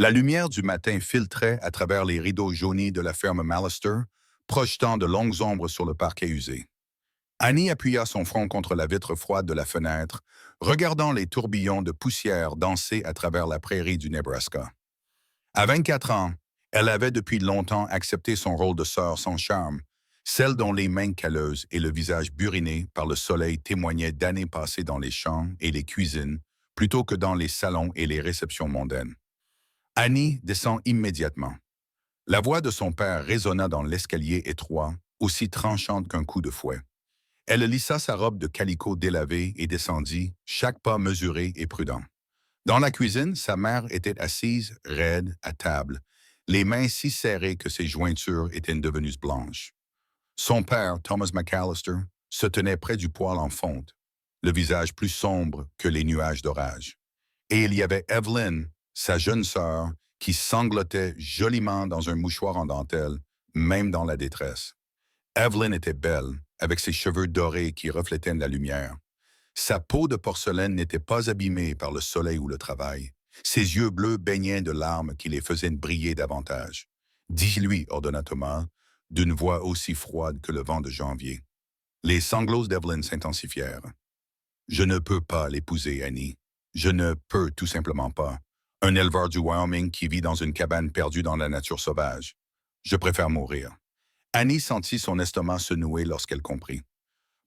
La lumière du matin filtrait à travers les rideaux jaunis de la ferme Mallister, projetant de longues ombres sur le parquet usé. Annie appuya son front contre la vitre froide de la fenêtre, regardant les tourbillons de poussière danser à travers la prairie du Nebraska. À 24 ans, elle avait depuis longtemps accepté son rôle de sœur sans charme, celle dont les mains calleuses et le visage buriné par le soleil témoignaient d'années passées dans les champs et les cuisines, plutôt que dans les salons et les réceptions mondaines. Annie descend immédiatement. La voix de son père résonna dans l'escalier étroit, aussi tranchante qu'un coup de fouet. Elle lissa sa robe de calicot délavée et descendit, chaque pas mesuré et prudent. Dans la cuisine, sa mère était assise, raide, à table, les mains si serrées que ses jointures étaient devenues blanches. Son père, Thomas McAllister, se tenait près du poêle en fonte, le visage plus sombre que les nuages d'orage. Et il y avait Evelyn, sa jeune sœur, qui sanglotait joliment dans un mouchoir en dentelle, même dans la détresse. Evelyn était belle, avec ses cheveux dorés qui reflétaient la lumière. Sa peau de porcelaine n'était pas abîmée par le soleil ou le travail. Ses yeux bleus baignaient de larmes qui les faisaient briller davantage. « Dis-lui, ordonna Thomas, d'une voix aussi froide que le vent de janvier. Les sanglots d'Evelyn s'intensifièrent. « Je ne peux pas l'épouser, Annie. Je ne peux tout simplement pas. Un éleveur du Wyoming qui vit dans une cabane perdue dans la nature sauvage. Je préfère mourir. » Annie sentit son estomac se nouer lorsqu'elle comprit.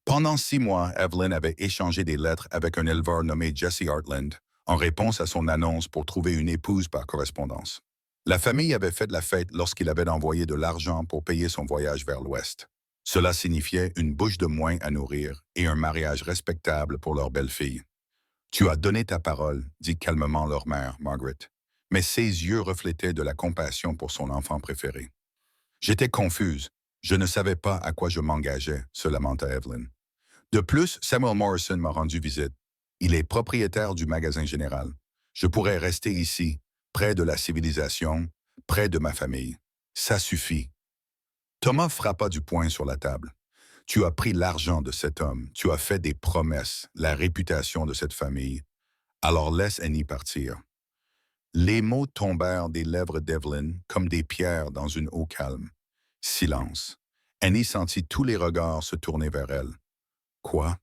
Pendant 6 mois, Evelyn avait échangé des lettres avec un éleveur nommé Jesse Hartland en réponse à son annonce pour trouver une épouse par correspondance. La famille avait fait de la fête lorsqu'il avait envoyé de l'argent pour payer son voyage vers l'Ouest. Cela signifiait une bouche de moins à nourrir et un mariage respectable pour leur belle-fille. « Tu as donné ta parole », dit calmement leur mère, Margaret, mais ses yeux reflétaient de la compassion pour son enfant préféré. « J'étais confuse. Je ne savais pas à quoi je m'engageais », se lamenta Evelyn. De plus, Samuel Morrison m'a rendu visite. Il est propriétaire du magasin général. Je pourrais rester ici, près de la civilisation, près de ma famille. Ça suffit. Thomas frappa du poing sur la table. Tu as pris l'argent de cet homme, tu as fait des promesses, la réputation de cette famille. Alors laisse Annie partir. Les mots tombèrent des lèvres d'Evelyn comme des pierres dans une eau calme. Silence. Annie sentit tous les regards se tourner vers elle. « Quoi ?»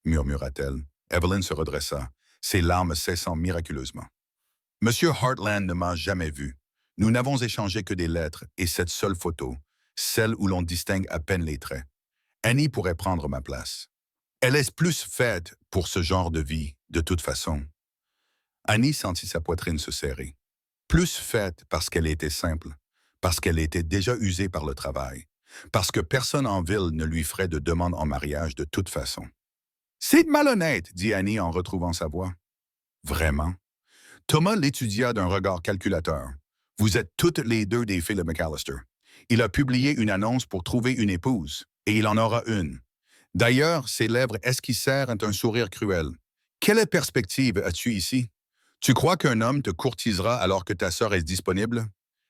murmura-t-elle. Evelyn se redressa, ses larmes cessant miraculeusement. « Monsieur Hartland ne m'a jamais vu. Nous n'avons échangé que des lettres et cette seule photo, celle où l'on distingue à peine les traits. Annie pourrait prendre ma place. Elle est plus faite pour ce genre de vie, de toute façon. » Annie sentit sa poitrine se serrer. Plus faite parce qu'elle était simple, parce qu'elle était déjà usée par le travail, parce que personne en ville ne lui ferait de demande en mariage de toute façon. « C'est malhonnête, » dit Annie en retrouvant sa voix. « Vraiment? » Thomas l'étudia d'un regard calculateur. « Vous êtes toutes les deux des filles de McAllister. Il a publié une annonce pour trouver une épouse, et il en aura une. D'ailleurs, ses lèvres esquissèrent un sourire cruel. Quelle perspective as-tu ici? Tu crois qu'un homme te courtisera alors que ta sœur est disponible? »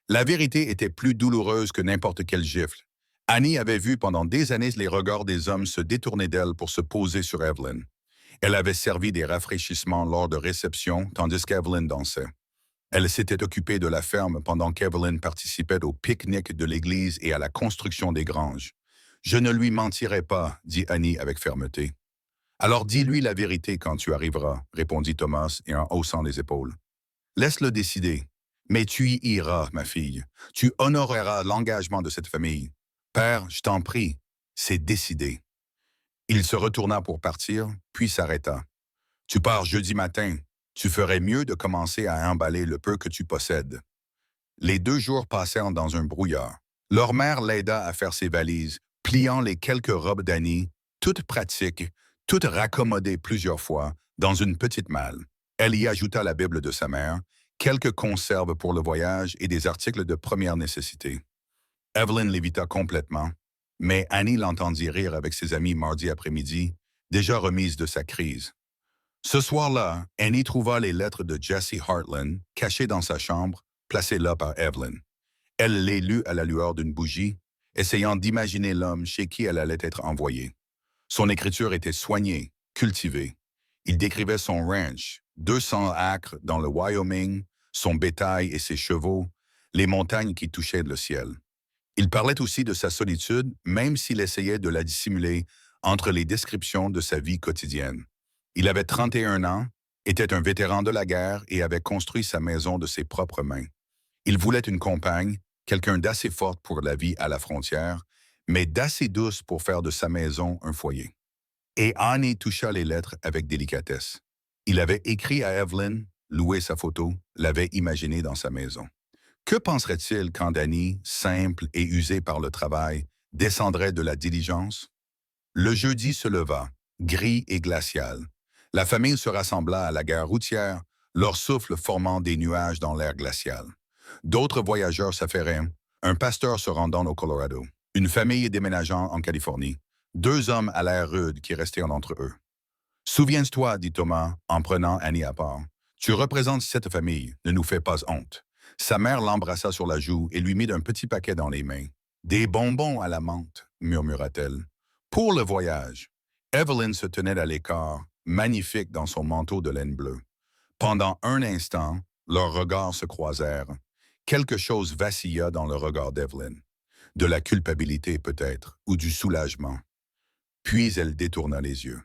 La vérité était plus douloureuse que n'importe quelle gifle. Annie avait vu pendant des années les regards des hommes se détourner d'elle pour se poser sur Evelyn. Elle avait servi des rafraîchissements lors de réceptions, tandis qu'Evelyn dansait. Elle s'était occupée de la ferme pendant qu'Evelyn participait au pique-nique de l'église et à la construction des granges. « Je ne lui mentirai pas, » dit Annie avec fermeté. « Alors dis-lui la vérité quand tu arriveras, » répondit Thomas et en haussant les épaules. « Laisse-le décider. Mais tu y iras, ma fille. Tu honoreras l'engagement de cette famille. Père, je t'en prie, c'est décidé. » Il se retourna pour partir, puis s'arrêta. « Tu pars jeudi matin. Tu ferais mieux de commencer à emballer le peu que tu possèdes. » Les 2 jours passèrent dans un brouillard. Leur mère l'aida à faire ses valises, pliant les quelques robes d'Annie, toutes pratiques, toutes raccommodées plusieurs fois, dans une petite malle. Elle y ajouta la Bible de sa mère, quelques conserves pour le voyage et des articles de première nécessité. Evelyn l'évita complètement, mais Annie l'entendit rire avec ses amis mardi après-midi, déjà remise de sa crise. Ce soir-là, Annie trouva les lettres de Jesse Hartland, cachées dans sa chambre, placées là par Evelyn. Elle les lut à la lueur d'une bougie, essayant d'imaginer l'homme chez qui elle allait être envoyée. Son écriture était soignée, cultivée. Il décrivait son ranch, 200 acres dans le Wyoming, son bétail et ses chevaux, les montagnes qui touchaient le ciel. Il parlait aussi de sa solitude, même s'il essayait de la dissimuler entre les descriptions de sa vie quotidienne. Il avait 31 ans, était un vétéran de la guerre et avait construit sa maison de ses propres mains. Il voulait une compagne, quelqu'un d'assez forte pour la vie à la frontière, mais d'assez douce pour faire de sa maison un foyer. Et Annie toucha les lettres avec délicatesse. Il avait écrit à Evelyn, loué sa photo, l'avait imaginé dans sa maison. Que penserait-il quand Annie, simple et usée par le travail, descendrait de la diligence? Le jeudi se leva, gris et glacial. La famille se rassembla à la gare routière, leur souffle formant des nuages dans l'air glacial. D'autres voyageurs s'affairaient, un pasteur se rendant au Colorado, une famille déménageant en Californie, deux hommes à l'air rude qui restaient entre eux. Souviens-toi, dit Thomas, en prenant Annie à part. Tu représentes cette famille, ne nous fais pas honte. Sa mère l'embrassa sur la joue et lui mit un petit paquet dans les mains. Des bonbons à la menthe, murmura-t-elle. Pour le voyage. Evelyn se tenait à l'écart, magnifique dans son manteau de laine bleue. Pendant un instant, leurs regards se croisèrent. Quelque chose vacilla dans le regard d'Evelyn. De la culpabilité peut-être, ou du soulagement. Puis elle détourna les yeux.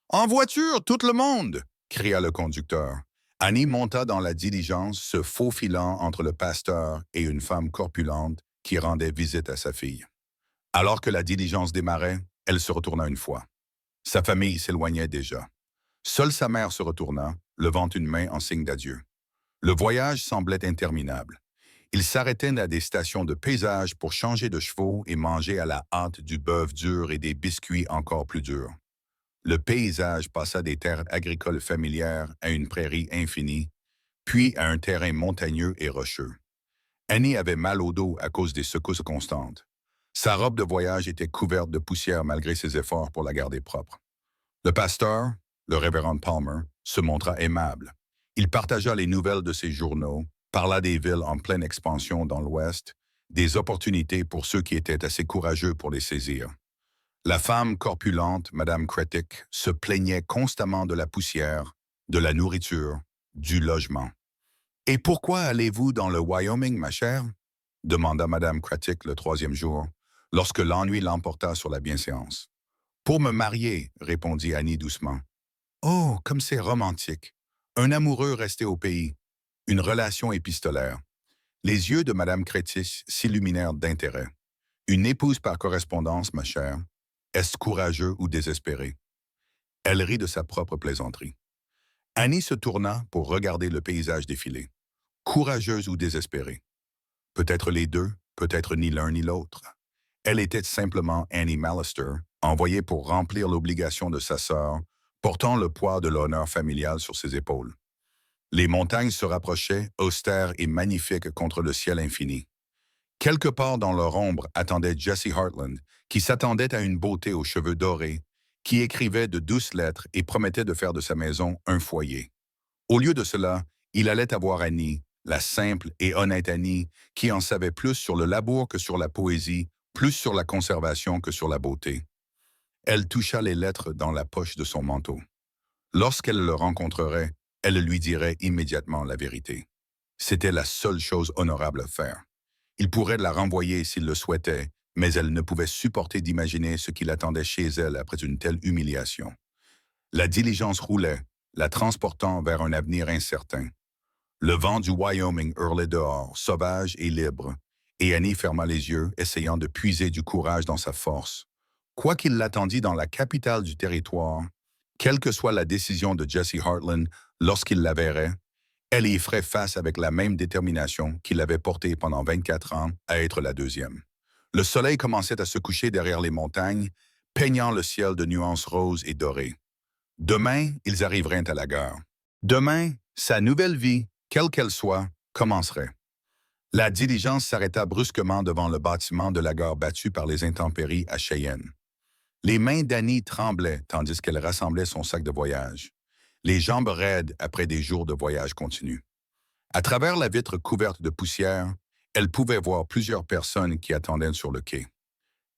En voiture, tout le monde! Cria le conducteur. Annie monta dans la diligence, se faufilant entre le pasteur et une femme corpulente qui rendait visite à sa fille. Alors que la diligence démarrait, elle se retourna une fois. Sa famille s'éloignait déjà. Seule sa mère se retourna, levant une main en signe d'adieu. Le voyage semblait interminable. Ils s'arrêtaient à des stations de paysage pour changer de chevaux et manger à la hâte du bœuf dur et des biscuits encore plus durs. Le paysage passa des terres agricoles familières à une prairie infinie, puis à un terrain montagneux et rocheux. Annie avait mal au dos à cause des secousses constantes. Sa robe de voyage était couverte de poussière malgré ses efforts pour la garder propre. Le pasteur, le révérend Palmer, se montra aimable. Il partagea les nouvelles de ses journaux, parla des villes en pleine expansion dans l'Ouest, des opportunités pour ceux qui étaient assez courageux pour les saisir. La femme corpulente, Madame Kretik, se plaignait constamment de la poussière, de la nourriture, du logement. « Et pourquoi allez-vous dans le Wyoming, ma chère ?» demanda Madame Kretik le troisième jour, lorsque l'ennui l'emporta sur la bienséance. « Pour me marier, » répondit Annie doucement. « Oh, comme c'est romantique! Un amoureux resté au pays, une relation épistolaire. » Les yeux de Madame Kretik s'illuminèrent d'intérêt. « Une épouse par correspondance, ma chère. Est-ce courageux ou désespéré? » Elle rit de sa propre plaisanterie. Annie se tourna pour regarder le paysage défiler. Courageuse ou désespérée? Peut-être les deux, peut-être ni l'un ni l'autre. Elle était simplement Annie Mallister, envoyée pour remplir l'obligation de sa sœur, portant le poids de l'honneur familial sur ses épaules. Les montagnes se rapprochaient, austères et magnifiques contre le ciel infini. Quelque part dans leur ombre attendait Jesse Hartland, qui s'attendait à une beauté aux cheveux dorés, qui écrivait de douces lettres et promettait de faire de sa maison un foyer. Au lieu de cela, il allait avoir Annie, la simple et honnête Annie, qui en savait plus sur le labour que sur la poésie, plus sur la conservation que sur la beauté. Elle toucha les lettres dans la poche de son manteau. Lorsqu'elle le rencontrerait, elle lui dirait immédiatement la vérité. C'était la seule chose honorable à faire. Il pourrait la renvoyer s'il le souhaitait, mais elle ne pouvait supporter d'imaginer ce qui l'attendait chez elle après une telle humiliation. La diligence roulait, la transportant vers un avenir incertain. Le vent du Wyoming hurlait dehors, sauvage et libre, et Annie ferma les yeux, essayant de puiser du courage dans sa force. Quoi qu'il l'attendît dans la capitale du territoire, quelle que soit la décision de Jesse Hartland lorsqu'il la verrait, elle y ferait face avec la même détermination qu'il avait portée pendant 24 ans à être la deuxième. Le soleil commençait à se coucher derrière les montagnes, peignant le ciel de nuances roses et dorées. Demain, ils arriveraient à la gare. Demain, sa nouvelle vie, quelle qu'elle soit, commencerait. La diligence s'arrêta brusquement devant le bâtiment de la gare battu par les intempéries à Cheyenne. Les mains d'Annie tremblaient tandis qu'elle rassemblait son sac de voyage, les jambes raides après des jours de voyage continu. À travers la vitre couverte de poussière, elle pouvait voir plusieurs personnes qui attendaient sur le quai.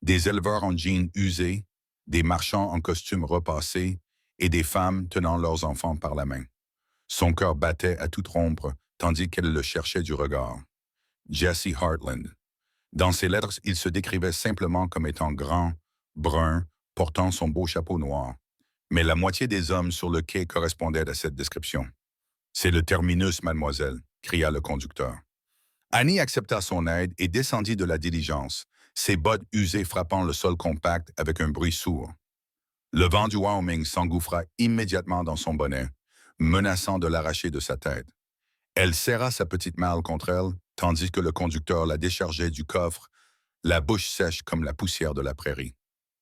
Des éleveurs en jeans usés, des marchands en costumes repassés et des femmes tenant leurs enfants par la main. Son cœur battait à toute rompre tandis qu'elle le cherchait du regard. Jesse Hartland. Dans ses lettres, il se décrivait simplement comme étant grand, brun, portant son beau chapeau noir. Mais la moitié des hommes sur le quai correspondaient à cette description. C'est le terminus, mademoiselle, cria le conducteur. Annie accepta son aide et descendit de la diligence, ses bottes usées frappant le sol compact avec un bruit sourd. Le vent du Wyoming s'engouffra immédiatement dans son bonnet, menaçant de l'arracher de sa tête. Elle serra sa petite malle contre elle, tandis que le conducteur la déchargeait du coffre, la bouche sèche comme la poussière de la prairie.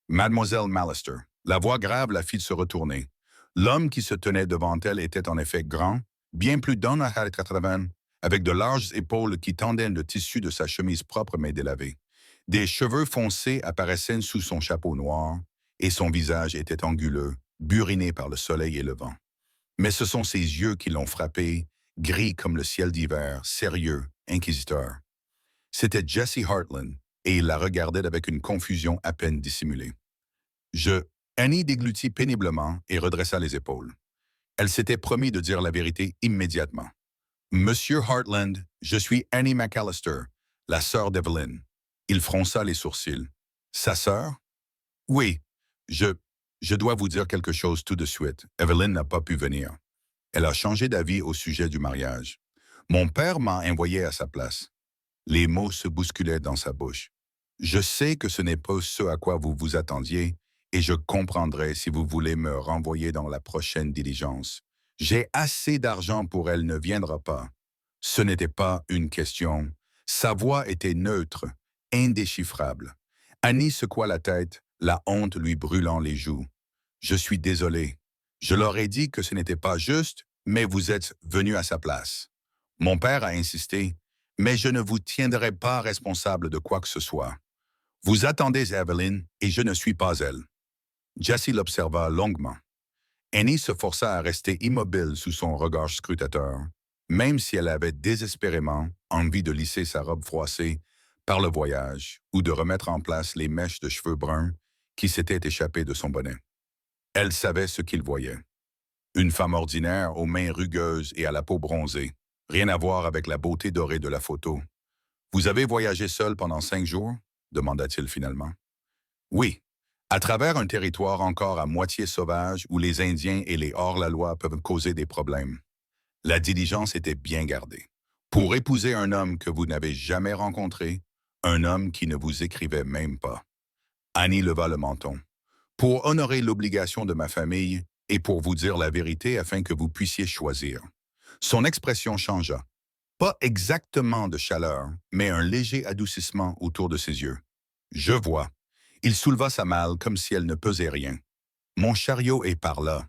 Mademoiselle Mallister, la voix grave la fit se retourner. L'homme qui se tenait devant elle était en effet grand, bien plus d'1,80 m, avec de larges épaules qui tendaient le tissu de sa chemise propre mais délavée. Des cheveux foncés apparaissaient sous son chapeau noir, et son visage était anguleux, buriné par le soleil et le vent. Mais ce sont ses yeux qui l'ont frappé, gris comme le ciel d'hiver, sérieux, inquisiteur. C'était Jesse Hartland, et il la regardait avec une confusion à peine dissimulée. Annie déglutit péniblement et redressa les épaules. Elle s'était promis de dire la vérité immédiatement. Monsieur Hartland, je suis Annie McAllister, la sœur d'Evelyn. Il fronça les sourcils. Sa sœur? Oui, je dois vous dire quelque chose tout de suite. Evelyn n'a pas pu venir. Elle a changé d'avis au sujet du mariage. Mon père m'a envoyé à sa place. Les mots se bousculaient dans sa bouche. Je sais que ce n'est pas ce à quoi vous vous attendiez, et je comprendrai si vous voulez me renvoyer dans la prochaine diligence. J'ai assez d'argent pour elle ne viendra pas. Ce n'était pas une question. Sa voix était neutre, indéchiffrable. Annie secoua la tête, la honte lui brûlant les joues. Je suis désolé. Je leur ai dit que ce n'était pas juste, mais vous êtes venu à sa place. Mon père a insisté, mais je ne vous tiendrai pas responsable de quoi que ce soit. Vous attendez Evelyn et je ne suis pas elle. Jesse l'observa longuement. Annie se força à rester immobile sous son regard scrutateur, même si elle avait désespérément envie de lisser sa robe froissée par le voyage ou de remettre en place les mèches de cheveux bruns qui s'étaient échappées de son bonnet. Elle savait ce qu'il voyait. Une femme ordinaire aux mains rugueuses et à la peau bronzée, rien à voir avec la beauté dorée de la photo. « Vous avez voyagé seul pendant 5 jours ?» demanda-t-il finalement. « Oui, à travers un territoire encore à moitié sauvage où les Indiens et les hors-la-loi peuvent causer des problèmes. La diligence était bien gardée. Pour épouser un homme que vous n'avez jamais rencontré, un homme qui ne vous écrivait même pas. » Annie leva le menton. « Pour honorer l'obligation de ma famille et pour vous dire la vérité afin que vous puissiez choisir. » Son expression changea. Pas exactement de chaleur, mais un léger adoucissement autour de ses yeux. « Je vois. » Il souleva sa malle comme si elle ne pesait rien. « Mon chariot est par là. »«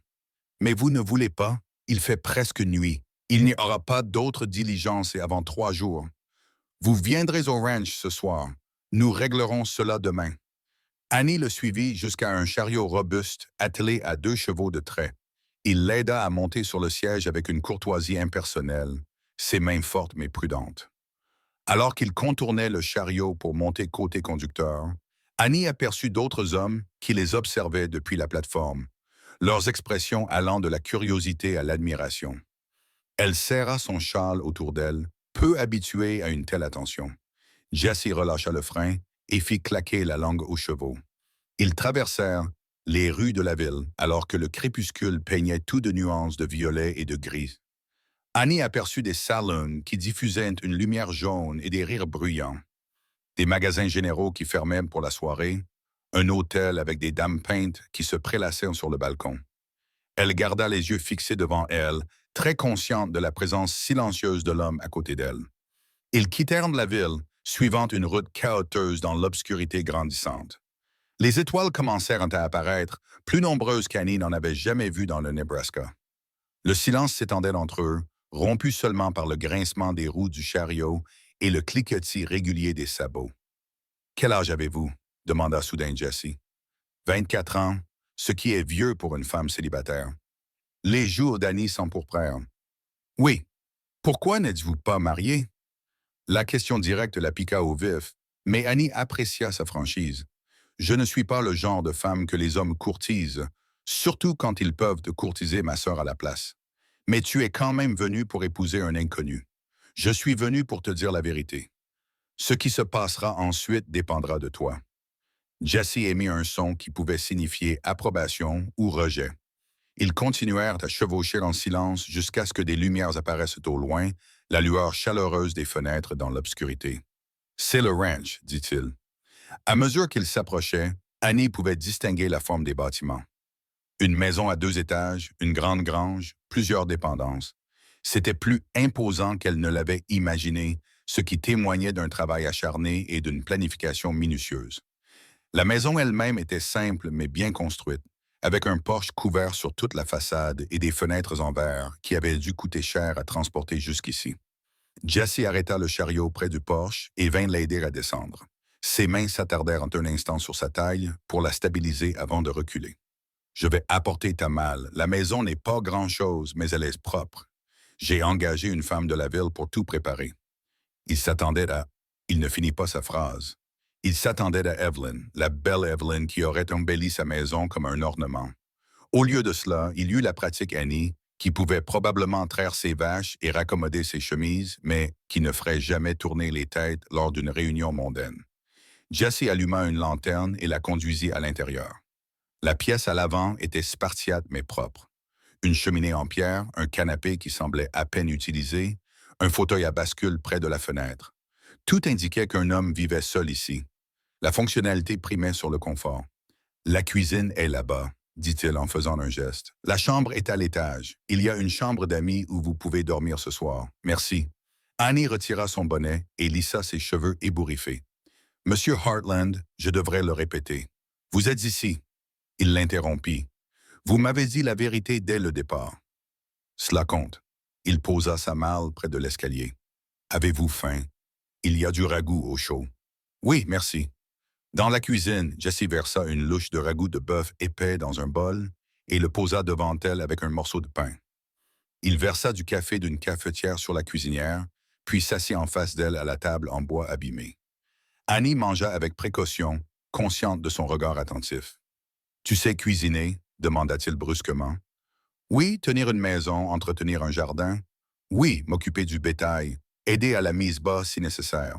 Mais vous ne voulez pas? Il fait presque nuit. Il n'y aura pas d'autre diligence avant 3 jours. Vous viendrez au ranch ce soir. Nous réglerons cela demain. » Annie le suivit jusqu'à un chariot robuste attelé à 2 chevaux de trait. Il l'aida à monter sur le siège avec une courtoisie impersonnelle, ses mains fortes mais prudentes. Alors qu'il contournait le chariot pour monter côté conducteur, Annie aperçut d'autres hommes qui les observaient depuis la plateforme, leurs expressions allant de la curiosité à l'admiration. Elle serra son châle autour d'elle, peu habituée à une telle attention. Jesse relâcha le frein et fit claquer la langue aux chevaux. Ils traversèrent les rues de la ville alors que le crépuscule peignait tout de nuances de violet et de gris. Annie aperçut des salons qui diffusaient une lumière jaune et des rires bruyants, des magasins généraux qui fermaient pour la soirée, un hôtel avec des dames peintes qui se prélassaient sur le balcon. Elle garda les yeux fixés devant elle, très consciente de la présence silencieuse de l'homme à côté d'elle. Ils quittèrent la ville, suivant une route chaoteuse dans l'obscurité grandissante. Les étoiles commencèrent à apparaître, plus nombreuses qu'Annie n'en avait jamais vues dans le Nebraska. Le silence s'étendait entre eux, rompu seulement par le grincement des roues du chariot et le cliquetis régulier des sabots. « Quel âge avez-vous » demanda soudain Jesse. « 24 ans, ce qui est vieux pour une femme célibataire. » Les jours d'Annie s'empourprèrent. « Oui. Pourquoi n'êtes-vous pas mariée ?» La question directe la piqua au vif, mais Annie apprécia sa franchise. « Je ne suis pas le genre de femme que les hommes courtisent, surtout quand ils peuvent te courtiser ma sœur à la place. Mais tu es quand même venu pour épouser un inconnu. Je suis venu pour te dire la vérité. Ce qui se passera ensuite dépendra de toi. Jesse émit un son qui pouvait signifier approbation ou rejet. Ils continuèrent à chevaucher en silence jusqu'à ce que des lumières apparaissent au loin, la lueur chaleureuse des fenêtres dans l'obscurité. C'est le ranch, dit-il. À mesure qu'ils s'approchaient, Annie pouvait distinguer la forme des bâtiments. Une maison à 2 étages, une grande grange, plusieurs dépendances. C'était plus imposant qu'elle ne l'avait imaginé, ce qui témoignait d'un travail acharné et d'une planification minutieuse. La maison elle-même était simple mais bien construite, avec un porche couvert sur toute la façade et des fenêtres en verre qui avaient dû coûter cher à transporter jusqu'ici. Jesse arrêta le chariot près du porche et vint l'aider à descendre. Ses mains s'attardèrent un instant sur sa taille pour la stabiliser avant de reculer. Je vais apporter ta malle. La maison n'est pas grand-chose, mais elle est propre. J'ai engagé une femme de la ville pour tout préparer. Il s'attendait à... Il ne finit pas sa phrase. Il s'attendait à Evelyn, la belle Evelyn qui aurait embelli sa maison comme un ornement. Au lieu de cela, il y eut la pratique Annie, qui pouvait probablement traire ses vaches et raccommoder ses chemises, mais qui ne ferait jamais tourner les têtes lors d'une réunion mondaine. Jesse alluma une lanterne et la conduisit à l'intérieur. La pièce à l'avant était spartiate mais propre. Une cheminée en pierre, un canapé qui semblait à peine utilisé, un fauteuil à bascule près de la fenêtre. Tout indiquait qu'un homme vivait seul ici. La fonctionnalité primait sur le confort. La cuisine est là-bas, dit-il en faisant un geste. La chambre est à l'étage. Il y a une chambre d'amis où vous pouvez dormir ce soir. Merci. Annie retira son bonnet et lissa ses cheveux ébouriffés. Monsieur Heartland, je devrais le répéter. Vous êtes ici. Il l'interrompit. Vous m'avez dit la vérité dès le départ. Cela compte. Il posa sa malle près de l'escalier. Avez-vous faim? Il y a du ragoût au chaud. Oui, merci. Dans la cuisine, Jesse versa une louche de ragoût de bœuf épais dans un bol et le posa devant elle avec un morceau de pain. Il versa du café d'une cafetière sur la cuisinière, puis s'assit en face d'elle à la table en bois abîmé. Annie mangea avec précaution, consciente de son regard attentif. « Tu sais cuisiner? » demanda-t-il brusquement. « Oui, tenir une maison, entretenir un jardin. Oui, m'occuper du bétail, aider à la mise bas si nécessaire.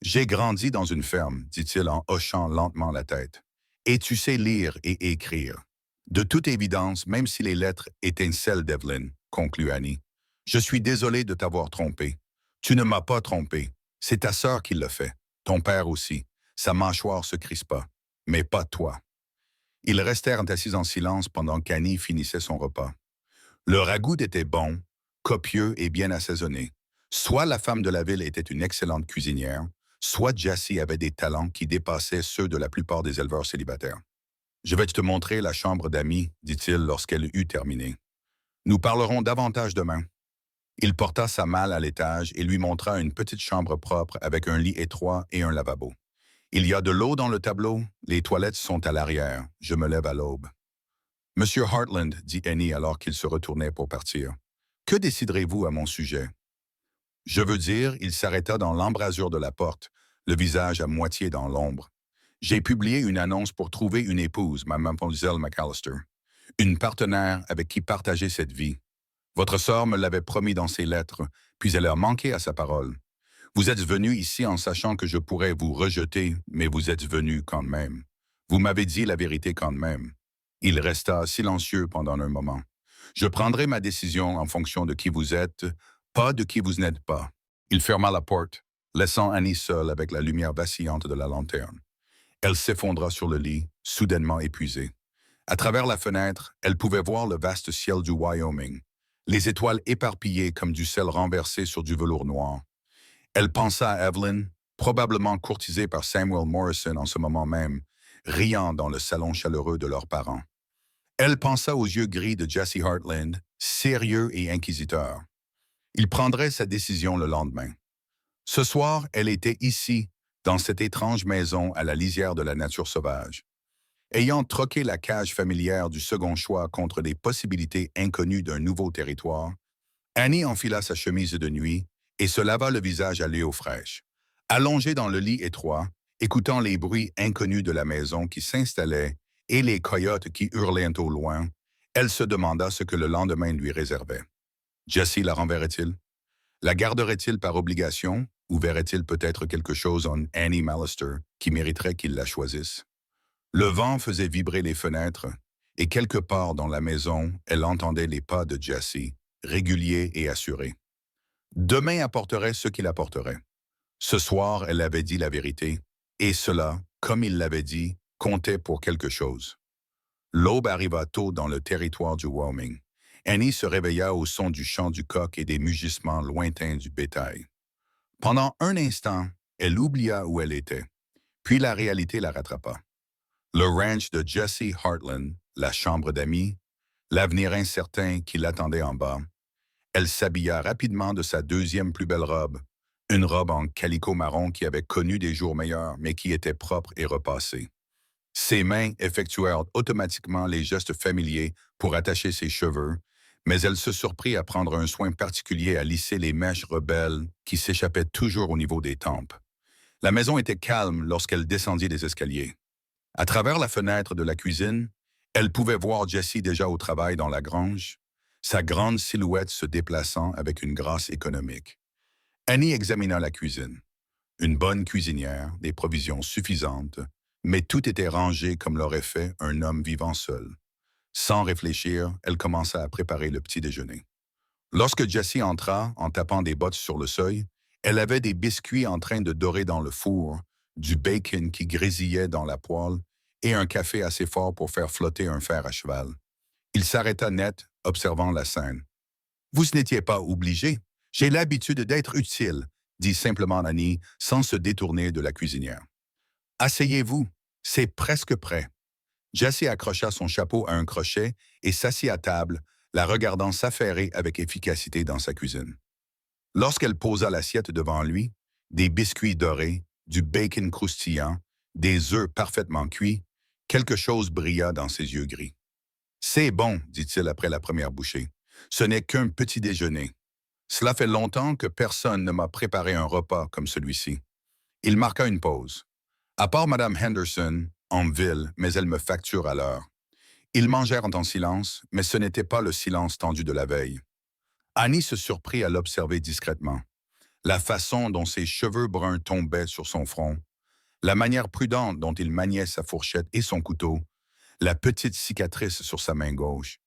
J'ai grandi dans une ferme, dit-il en hochant lentement la tête. Et tu sais lire et écrire. De toute évidence, même si les lettres étaient celles d'Evelyn, conclut Annie. Je suis désolé de t'avoir trompé. Tu ne m'as pas trompé. C'est ta sœur qui l'a fait. Ton père aussi. Sa mâchoire se crispa. Mais pas toi. Ils restèrent assis en silence pendant qu'Annie finissait son repas. Le ragoût était bon, copieux et bien assaisonné. Soit la femme de la ville était une excellente cuisinière, soit Jesse avait des talents qui dépassaient ceux de la plupart des éleveurs célibataires. « Je vais te montrer la chambre d'amis, dit-il lorsqu'elle eut terminé. Nous parlerons davantage demain. » Il porta sa malle à l'étage et lui montra une petite chambre propre avec un lit étroit et un lavabo. « Il y a de l'eau dans le tableau, les toilettes sont à l'arrière, je me lève à l'aube. »« Monsieur Heartland, dit Annie alors qu'il se retournait pour partir, que déciderez-vous à mon sujet? » Je veux dire, il s'arrêta dans l'embrasure de la porte, le visage à moitié dans l'ombre. J'ai publié une annonce pour trouver une épouse, mademoiselle McAllister. Une partenaire avec qui partager cette vie. Votre sœur me l'avait promis dans ses lettres, puis elle a manqué à sa parole. Vous êtes venu ici en sachant que je pourrais vous rejeter, mais vous êtes venu quand même. Vous m'avez dit la vérité quand même. Il resta silencieux pendant un moment. Je prendrai ma décision en fonction de qui vous êtes, pas de qui vous n'êtes pas. Il ferma la porte, laissant Annie seule avec la lumière vacillante de la lanterne. Elle s'effondra sur le lit, soudainement épuisée. À travers la fenêtre, elle pouvait voir le vaste ciel du Wyoming, les étoiles éparpillées comme du sel renversé sur du velours noir. Elle pensa à Evelyn, probablement courtisée par Samuel Morrison en ce moment même, riant dans le salon chaleureux de leurs parents. Elle pensa aux yeux gris de Jesse Heartland, sérieux et inquisiteur. Il prendrait sa décision le lendemain. Ce soir, elle était ici, dans cette étrange maison à la lisière de la nature sauvage. Ayant troqué la cage familière du second choix contre les possibilités inconnues d'un nouveau territoire, Annie enfila sa chemise de nuit et se lava le visage à l'eau fraîche. Allongée dans le lit étroit, écoutant les bruits inconnus de la maison qui s'installaient et les coyotes qui hurlaient au loin, elle se demanda ce que le lendemain lui réservait. Jesse la renverrait-il? La garderait-il par obligation ou verrait-il peut-être quelque chose en Annie Mallister qui mériterait qu'il la choisisse? Le vent faisait vibrer les fenêtres et quelque part dans la maison, elle entendait les pas de Jessie, réguliers et assurés. Demain apporterait ce qu'il apporterait. Ce soir, elle avait dit la vérité, et cela, comme il l'avait dit, comptait pour quelque chose. L'aube arriva tôt dans le territoire du Wyoming. Annie se réveilla au son du chant du coq et des mugissements lointains du bétail. Pendant un instant, elle oublia où elle était, puis la réalité la rattrapa. Le ranch de Jesse Hartland, la chambre d'amis, l'avenir incertain qui l'attendait en bas. Elle s'habilla rapidement de sa deuxième plus belle robe, une robe en calicot marron qui avait connu des jours meilleurs, mais qui était propre et repassée. Ses mains effectuèrent automatiquement les gestes familiers pour attacher ses cheveux, mais elle se surprit à prendre un soin particulier à lisser les mèches rebelles qui s'échappaient toujours au niveau des tempes. La maison était calme lorsqu'elle descendit des escaliers. À travers la fenêtre de la cuisine, elle pouvait voir Jessie déjà au travail dans la grange, sa grande silhouette se déplaçant avec une grâce économique. Annie examina la cuisine. Une bonne cuisinière, des provisions suffisantes, mais tout était rangé comme l'aurait fait un homme vivant seul. Sans réfléchir, elle commença à préparer le petit déjeuner. Lorsque Jessie entra, en tapant des bottes sur le seuil, elle avait des biscuits en train de dorer dans le four, du bacon qui grésillait dans la poêle et un café assez fort pour faire flotter un fer à cheval. Il s'arrêta net, observant la scène. « Vous n'étiez pas obligé. J'ai l'habitude d'être utile, » dit simplement Annie, sans se détourner de la cuisinière. « Asseyez-vous, c'est presque prêt. » Jessie accrocha son chapeau à un crochet et s'assit à table, la regardant s'affairer avec efficacité dans sa cuisine. Lorsqu'elle posa l'assiette devant lui, des biscuits dorés, du bacon croustillant, des œufs parfaitement cuits, quelque chose brilla dans ses yeux gris. « C'est bon, » dit-il après la première bouchée. « Ce n'est qu'un petit déjeuner. Cela fait longtemps que personne ne m'a préparé un repas comme celui-ci. » Il marqua une pause. « À part Madame Henderson, en ville, mais elle me facture à l'heure. » Ils mangèrent en silence, mais ce n'était pas le silence tendu de la veille. Annie se surprit à l'observer discrètement. La façon dont ses cheveux bruns tombaient sur son front, la manière prudente dont il maniait sa fourchette et son couteau, la petite cicatrice sur sa main gauche.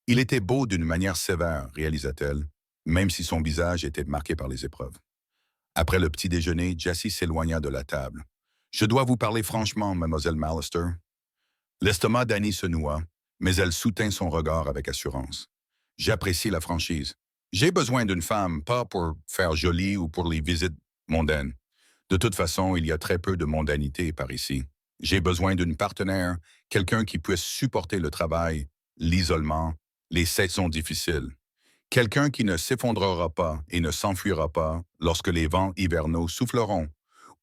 Il était beau d'une manière sévère, réalisa-t-elle, même si son visage était marqué par les épreuves. Après le petit déjeuner, Jessie s'éloigna de la table. « Je dois vous parler franchement, mademoiselle Mallister. » L'estomac d'Annie se noua, mais elle soutint son regard avec assurance. « J'apprécie la franchise. J'ai besoin d'une femme, pas pour faire joli ou pour les visites mondaines. De toute façon, il y a très peu de mondanité par ici. J'ai besoin d'une partenaire, quelqu'un qui puisse supporter le travail, l'isolement, les saisons difficiles. Quelqu'un qui ne s'effondrera pas et ne s'enfuira pas lorsque les vents hivernaux souffleront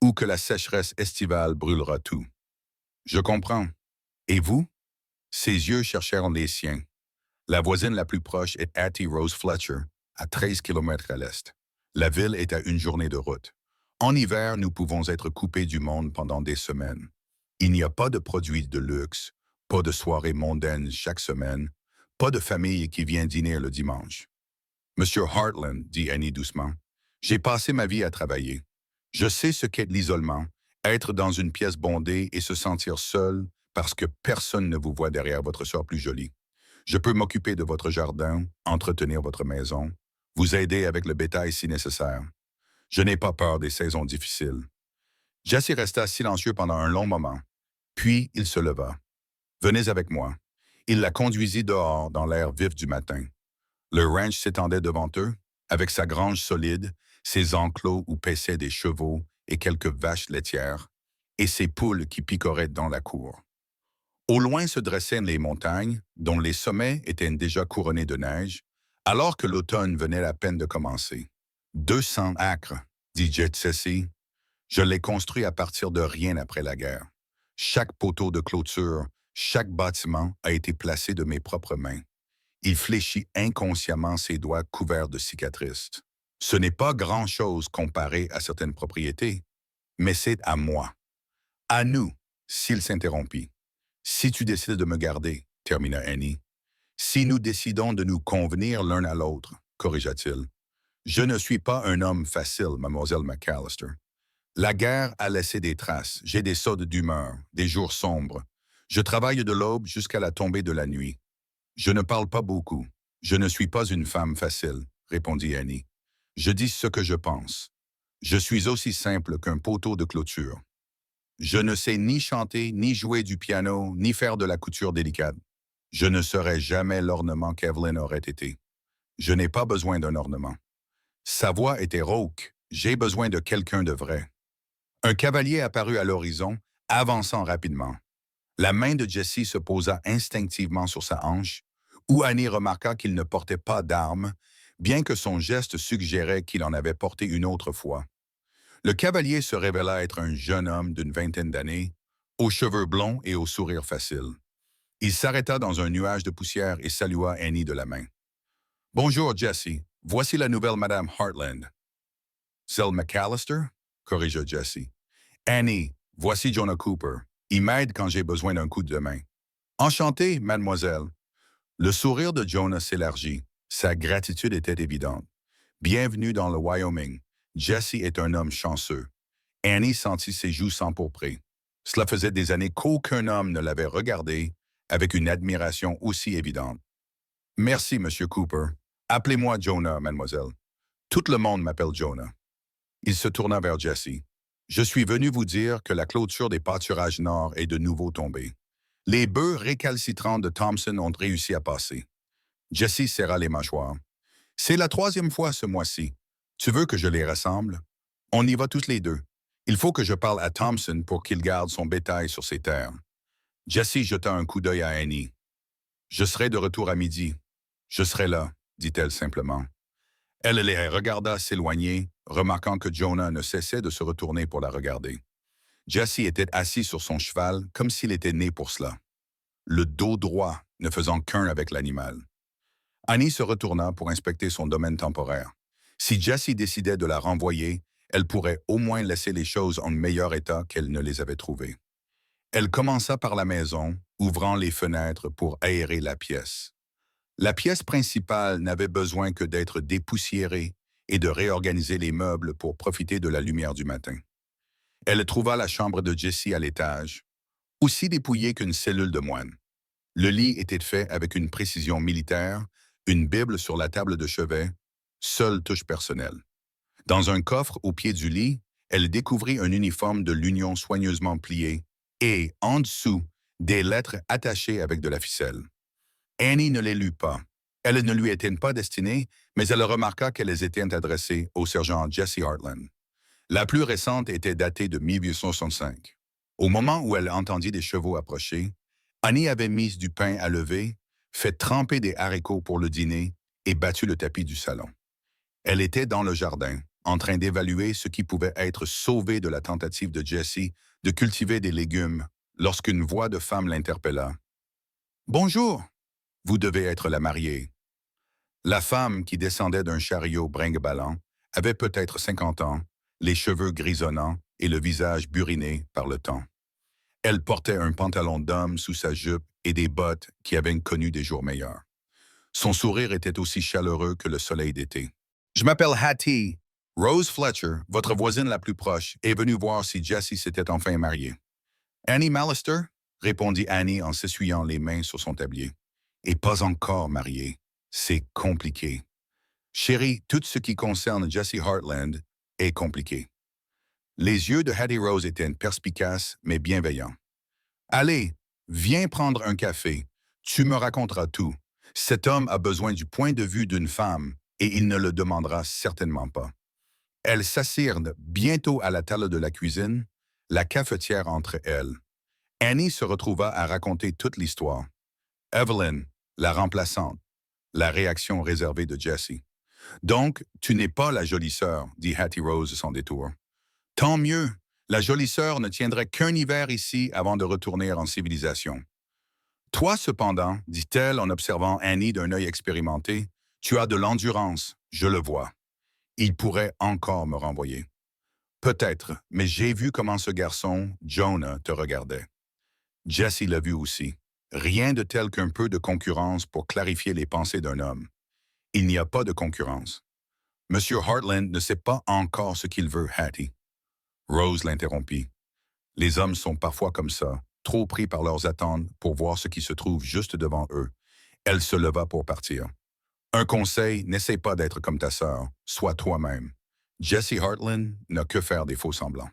ou que la sécheresse estivale brûlera tout. Je comprends. Et vous? » Ses yeux cherchèrent les siens. La voisine la plus proche est Hattie Rose Fletcher, à 13 kilomètres à l'est. La ville est à une journée de route. En hiver, nous pouvons être coupés du monde pendant des semaines. Il n'y a pas de produits de luxe, pas de soirées mondaines chaque semaine, pas de famille qui vient dîner le dimanche. « Monsieur Hartland, » dit Annie doucement, « j'ai passé ma vie à travailler. Je sais ce qu'est l'isolement, être dans une pièce bondée et se sentir seul parce que personne ne vous voit derrière votre sœur plus jolie. Je peux m'occuper de votre jardin, entretenir votre maison, vous aider avec le bétail si nécessaire. Je n'ai pas peur des saisons difficiles. » Jessie resta silencieux pendant un long moment. Puis il se leva. « Venez avec moi. » Il la conduisit dehors dans l'air vif du matin. Le ranch s'étendait devant eux, avec sa grange solide, ses enclos où paissaient des chevaux et quelques vaches laitières, et ses poules qui picoraient dans la cour. Au loin se dressaient les montagnes, dont les sommets étaient déjà couronnés de neige, alors que l'automne venait à peine de commencer. « 200 acres, » dit Jessie. « Je l'ai construit à partir de rien après la guerre. Chaque poteau de clôture, chaque bâtiment a été placé de mes propres mains. » Il fléchit inconsciemment ses doigts couverts de cicatrices. « Ce n'est pas grand-chose comparé à certaines propriétés, mais c'est à moi. À nous, » s'il s'interrompit. « Si tu décides de me garder, » termina Annie. « Si nous décidons de nous convenir l'un à l'autre, » corrigea-t-il. « Je ne suis pas un homme facile, mademoiselle McAllister. La guerre a laissé des traces. J'ai des sauts d'humeur, des jours sombres. Je travaille de l'aube jusqu'à la tombée de la nuit. Je ne parle pas beaucoup. Je ne suis pas une femme facile, répondit Annie. Je dis ce que je pense. Je suis aussi simple qu'un poteau de clôture. Je ne sais ni chanter, ni jouer du piano, ni faire de la couture délicate. Je ne serai jamais l'ornement qu'Evelyn aurait été. Je n'ai pas besoin d'un ornement. Sa voix était rauque. J'ai besoin de quelqu'un de vrai. Un cavalier apparut à l'horizon, avançant rapidement. La main de Jesse se posa instinctivement sur sa hanche, où Annie remarqua qu'il ne portait pas d'arme, bien que son geste suggérait qu'il en avait porté une autre fois. Le cavalier se révéla être un jeune homme d'une vingtaine d'années, aux cheveux blonds et au sourire facile. Il s'arrêta dans un nuage de poussière et salua Annie de la main. « Bonjour, Jesse. Voici la nouvelle Madame Heartland. »« Celle McAllister ?» corrigea Jesse. « Annie, voici Jonah Cooper. Il m'aide quand j'ai besoin d'un coup de main. »« Enchanté, mademoiselle. » Le sourire de Jonah s'élargit. Sa gratitude était évidente. « Bienvenue dans le Wyoming. Jesse est un homme chanceux. » Annie sentit ses joues s'empourprer. Cela faisait des années qu'aucun homme ne l'avait regardé avec une admiration aussi évidente. « Merci, Monsieur Cooper. Appelez-moi Jonah, mademoiselle. Tout le monde m'appelle Jonah. » Il se tourna vers Jesse. « Je suis venu vous dire que la clôture des pâturages nord est de nouveau tombée. Les bœufs récalcitrants de Thompson ont réussi à passer. » Jesse serra les mâchoires. « C'est la troisième fois ce mois-ci. Tu veux que je les rassemble? On y va tous les deux. Il faut que je parle à Thompson pour qu'il garde son bétail sur ses terres. » Jesse jeta un coup d'œil à Annie. « Je serai de retour à midi. Je serai là, » dit-elle simplement. Elle les regarda s'éloigner, remarquant que Jonah ne cessait de se retourner pour la regarder. Jesse était assis sur son cheval comme s'il était né pour cela, le dos droit ne faisant qu'un avec l'animal. Annie se retourna pour inspecter son domaine temporaire. Si Jesse décidait de la renvoyer, elle pourrait au moins laisser les choses en meilleur état qu'elle ne les avait trouvées. Elle commença par la maison, ouvrant les fenêtres pour aérer la pièce. La pièce principale n'avait besoin que d'être dépoussiérée et de réorganiser les meubles pour profiter de la lumière du matin. Elle trouva la chambre de Jesse à l'étage, aussi dépouillée qu'une cellule de moine. Le lit était fait avec une précision militaire, une Bible sur la table de chevet, seule touche personnelle. Dans un coffre au pied du lit, elle découvrit un uniforme de l'Union soigneusement plié et, en dessous, des lettres attachées avec de la ficelle. Annie ne les lut pas. Elles ne lui étaient pas destinées, mais elle remarqua qu'elles étaient adressées au sergent Jesse Heartland. La plus récente était datée de 1865. Au moment où elle entendit des chevaux approcher, Annie avait mis du pain à lever, fait tremper des haricots pour le dîner et battu le tapis du salon. Elle était dans le jardin, en train d'évaluer ce qui pouvait être sauvé de la tentative de Jesse de cultiver des légumes, lorsqu'une voix de femme l'interpella. « Bonjour, vous devez être la mariée. » La femme, qui descendait d'un chariot brinque-ballant, avait peut-être 50 ans, les cheveux grisonnants et le visage buriné par le temps. Elle portait un pantalon d'homme sous sa jupe et des bottes qui avaient connu des jours meilleurs. Son sourire était aussi chaleureux que le soleil d'été. « Je m'appelle Hattie. Rose Fletcher, votre voisine la plus proche, est venue voir si Jesse s'était enfin marié. »« Annie Mallister ?» répondit Annie en s'essuyant les mains sur son tablier. « Et pas encore mariée. C'est compliqué. Chérie, tout ce qui concerne Jesse Heartland est compliqué. » Les yeux de Hattie Rose étaient perspicaces mais bienveillants. « Allez, viens prendre un café. Tu me raconteras tout. Cet homme a besoin du point de vue d'une femme et il ne le demandera certainement pas. » Elles s'assirent bientôt à la table de la cuisine, la cafetière entre elles. Annie se retrouva à raconter toute l'histoire. Evelyn, la remplaçante, la réaction réservée de Jesse. « Donc, tu n'es pas la jolie sœur, » dit Hattie Rose sans détour. « Tant mieux, la jolie sœur ne tiendrait qu'un hiver ici avant de retourner en civilisation. »« Toi, cependant, dit-elle en observant Annie d'un œil expérimenté, tu as de l'endurance, je le vois. Il pourrait encore me renvoyer. »« Peut-être, mais j'ai vu comment ce garçon, Jonah, te regardait. » Jesse l'a vu aussi. Rien de tel qu'un peu de concurrence pour clarifier les pensées d'un homme. Il n'y a pas de concurrence. Monsieur Heartland ne sait pas encore ce qu'il veut, Hattie. Rose l'interrompit. Les hommes sont parfois comme ça, trop pris par leurs attentes pour voir ce qui se trouve juste devant eux. Elle se leva pour partir. Un conseil, n'essaie pas d'être comme ta sœur, sois toi-même. Jessie Heartland n'a que faire des faux-semblants.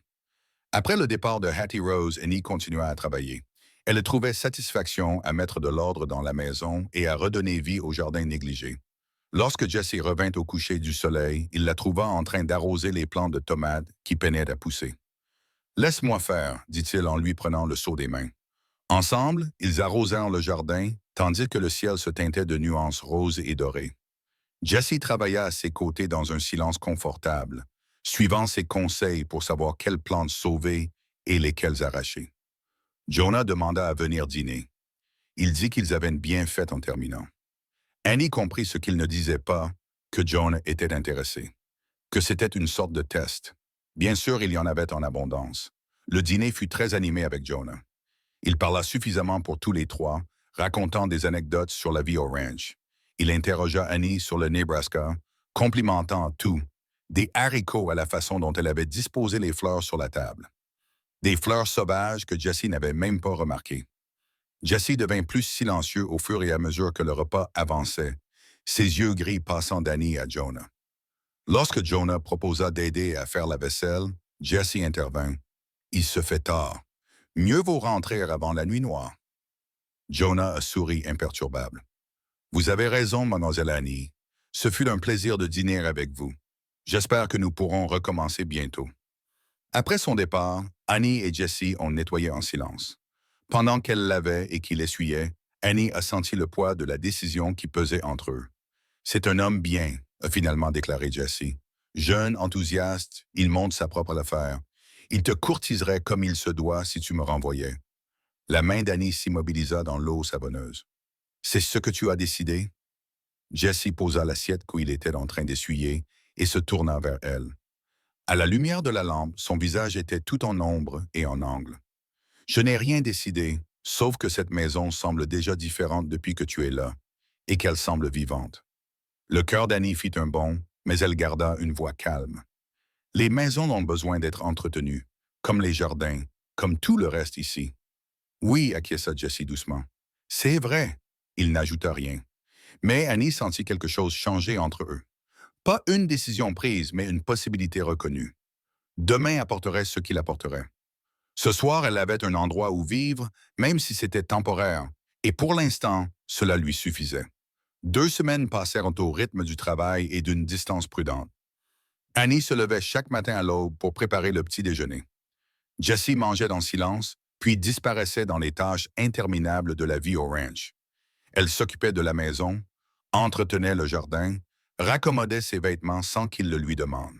Après le départ de Hattie Rose, Annie continua à travailler. Elle trouvait satisfaction à mettre de l'ordre dans la maison et à redonner vie au jardin négligé. Lorsque Jessie revint au coucher du soleil, il la trouva en train d'arroser les plants de tomates qui peinaient à pousser. Laisse-moi faire, dit-il en lui prenant le seau des mains. Ensemble, ils arrosèrent le jardin, tandis que le ciel se teintait de nuances roses et dorées. Jessie travailla à ses côtés dans un silence confortable, suivant ses conseils pour savoir quelles plantes sauver et lesquelles arracher. Jonah demanda à venir dîner. Il dit qu'ils avaient bien fait en terminant. Annie comprit ce qu'il ne disait pas, que Jonah était intéressé, que c'était une sorte de test. Bien sûr, il y en avait en abondance. Le dîner fut très animé avec Jonah. Il parla suffisamment pour tous les trois, racontant des anecdotes sur la vie au ranch. Il interrogea Annie sur le Nebraska, complimentant tout, des haricots à la façon dont elle avait disposé les fleurs sur la table. Des fleurs sauvages que Jessie n'avait même pas remarquées. Jessie devint plus silencieux au fur et à mesure que le repas avançait, ses yeux gris passant d'Annie à Jonah. Lorsque Jonah proposa d'aider à faire la vaisselle, Jessie intervint. « Il se fait tard. Mieux vaut rentrer avant la nuit noire. » Jonah sourit imperturbable. « Vous avez raison, mademoiselle Annie. Ce fut un plaisir de dîner avec vous. J'espère que nous pourrons recommencer bientôt. » Après son départ, Annie et Jessie ont nettoyé en silence. Pendant qu'elle lavait et qu'il essuyait, Annie a senti le poids de la décision qui pesait entre eux. « C'est un homme bien, » a finalement déclaré Jessie. « Jeune, enthousiaste, il monte sa propre affaire. Il te courtiserait comme il se doit si tu me renvoyais. » La main d'Annie s'immobilisa dans l'eau savonneuse. « C'est ce que tu as décidé? » Jessie posa l'assiette où il était en train d'essuyer et se tourna vers elle. À la lumière de la lampe, son visage était tout en ombre et en angle. « Je n'ai rien décidé, sauf que cette maison semble déjà différente depuis que tu es là, et qu'elle semble vivante. » Le cœur d'Annie fit un bond, mais elle garda une voix calme. « Les maisons ont besoin d'être entretenues, comme les jardins, comme tout le reste ici. » « Oui, acquiesça Jessie doucement. »« C'est vrai. » Il n'ajouta rien. Mais Annie sentit quelque chose changer entre eux. Pas une décision prise, mais une possibilité reconnue. Demain apporterait ce qu'il apporterait. Ce soir, elle avait un endroit où vivre, même si c'était temporaire, et pour l'instant, cela lui suffisait. 2 semaines passèrent au rythme du travail et d'une distance prudente. Annie se levait chaque matin à l'aube pour préparer le petit déjeuner. Jessie mangeait dans silence, puis disparaissait dans les tâches interminables de la vie au ranch. Elle s'occupait de la maison, entretenait le jardin, raccommodait ses vêtements sans qu'il le lui demande.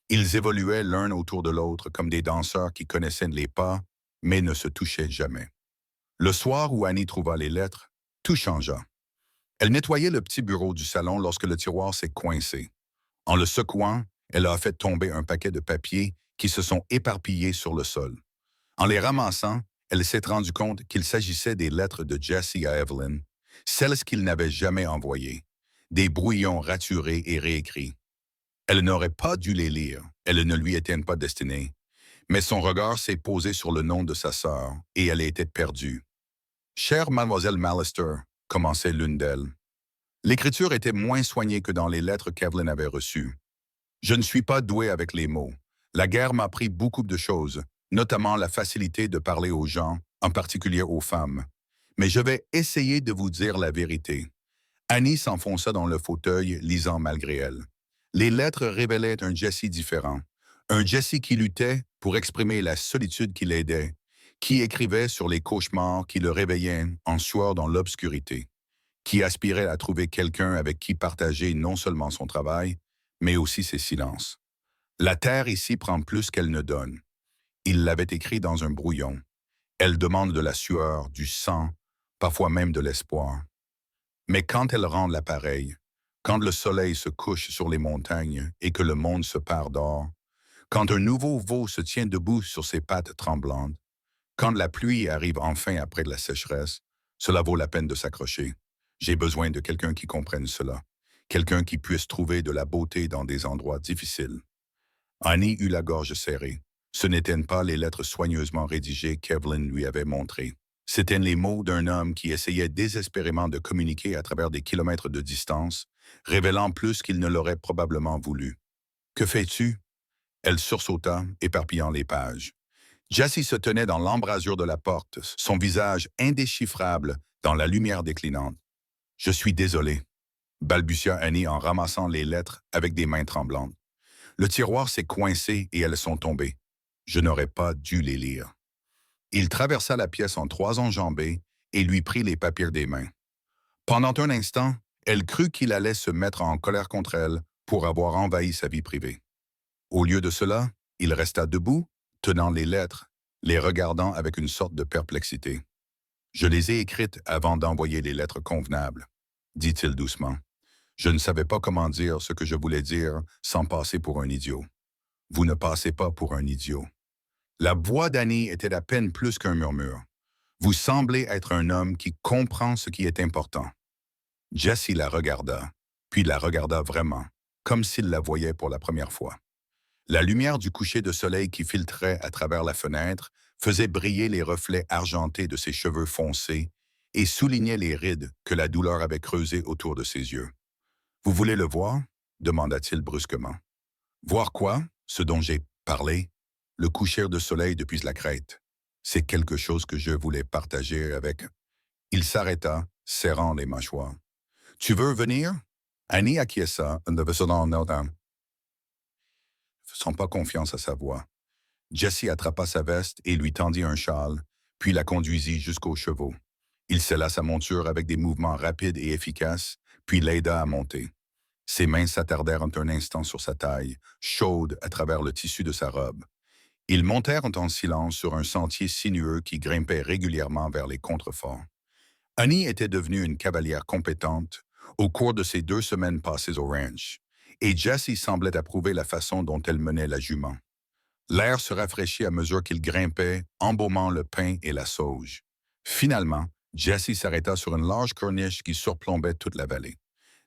Ils évoluaient l'un autour de l'autre comme des danseurs qui connaissaient les pas, mais ne se touchaient jamais. Le soir où Annie trouva les lettres, tout changea. Elle nettoyait le petit bureau du salon lorsque le tiroir s'est coincé. En le secouant, elle a fait tomber un paquet de papiers qui se sont éparpillés sur le sol. En les ramassant, elle s'est rendue compte qu'il s'agissait des lettres de Jessie à Evelyn, celles qu'il n'avait jamais envoyées, des brouillons raturés et réécrits. Elle n'aurait pas dû les lire, elles ne lui étaient pas destinées, mais son regard s'est posé sur le nom de sa sœur et elle était perdue. « Chère mademoiselle Mallister », commençait l'une d'elles. L'écriture était moins soignée que dans les lettres qu'Evelyn avait reçues. « Je ne suis pas douée avec les mots. La guerre m'a appris beaucoup de choses, notamment la facilité de parler aux gens, en particulier aux femmes. Mais je vais essayer de vous dire la vérité. » Annie s'enfonça dans le fauteuil, lisant malgré elle. Les lettres révélaient un Jessie différent, un Jessie qui luttait pour exprimer la solitude qui l'aidait, qui écrivait sur les cauchemars qui le réveillaient en sueur dans l'obscurité, qui aspirait à trouver quelqu'un avec qui partager non seulement son travail, mais aussi ses silences. La terre ici prend plus qu'elle ne donne. Il l'avait écrit dans un brouillon. Elle demande de la sueur, du sang, parfois même de l'espoir. Mais quand elle rend l'appareil, quand le soleil se couche sur les montagnes et que le monde se perd d'or, quand un nouveau veau se tient debout sur ses pattes tremblantes, quand la pluie arrive enfin après la sécheresse, cela vaut la peine de s'accrocher. J'ai besoin de quelqu'un qui comprenne cela, quelqu'un qui puisse trouver de la beauté dans des endroits difficiles. Annie eut la gorge serrée. Ce n'étaient pas les lettres soigneusement rédigées qu'Evelyn lui avait montrées. C'étaient les mots d'un homme qui essayait désespérément de communiquer à travers des kilomètres de distance, révélant plus qu'il ne l'aurait probablement voulu. « Que fais-tu » Elle sursauta, éparpillant les pages. Jessie se tenait dans l'embrasure de la porte, son visage indéchiffrable dans la lumière déclinante. « Je suis désolé » balbutia Annie en ramassant les lettres avec des mains tremblantes. Le tiroir s'est coincé et elles sont tombées. Je n'aurais pas dû les lire. Il traversa la pièce en 3 enjambées et lui prit les papiers des mains. Pendant un instant, elle crut qu'il allait se mettre en colère contre elle pour avoir envahi sa vie privée. Au lieu de cela, il resta debout, tenant les lettres, les regardant avec une sorte de perplexité. « Je les ai écrites avant d'envoyer les lettres convenables, » dit-il doucement. « Je ne savais pas comment dire ce que je voulais dire sans passer pour un idiot. Vous ne passez pas pour un idiot. » La voix d'Annie était à peine plus qu'un murmure. « Vous semblez être un homme qui comprend ce qui est important. » Jessie la regarda, puis la regarda vraiment, comme s'il la voyait pour la première fois. La lumière du coucher de soleil qui filtrait à travers la fenêtre faisait briller les reflets argentés de ses cheveux foncés et soulignait les rides que la douleur avait creusées autour de ses yeux. « Vous voulez le voir » demanda-t-il brusquement. « Voir quoi? Ce dont j'ai parlé? Le coucher de soleil depuis la crête. C'est quelque chose que je voulais partager avec... » Il s'arrêta, serrant les mâchoires. « Tu veux venir » Annie acquiesça en ne faisant pas confiance à sa voix. Jessie attrapa sa veste et lui tendit un châle, puis la conduisit jusqu'aux chevaux. Il scella sa monture avec des mouvements rapides et efficaces, puis l'aida à monter. Ses mains s'attardèrent un instant sur sa taille, chaude à travers le tissu de sa robe. Ils montèrent en silence sur un sentier sinueux qui grimpait régulièrement vers les contreforts. Annie était devenue une cavalière compétente au cours de ces 2 semaines passées au ranch, et Jessie semblait approuver la façon dont elle menait la jument. L'air se rafraîchit à mesure qu'il grimpait, embaumant le pin et la sauge. Finalement, Jessie s'arrêta sur une large corniche qui surplombait toute la vallée.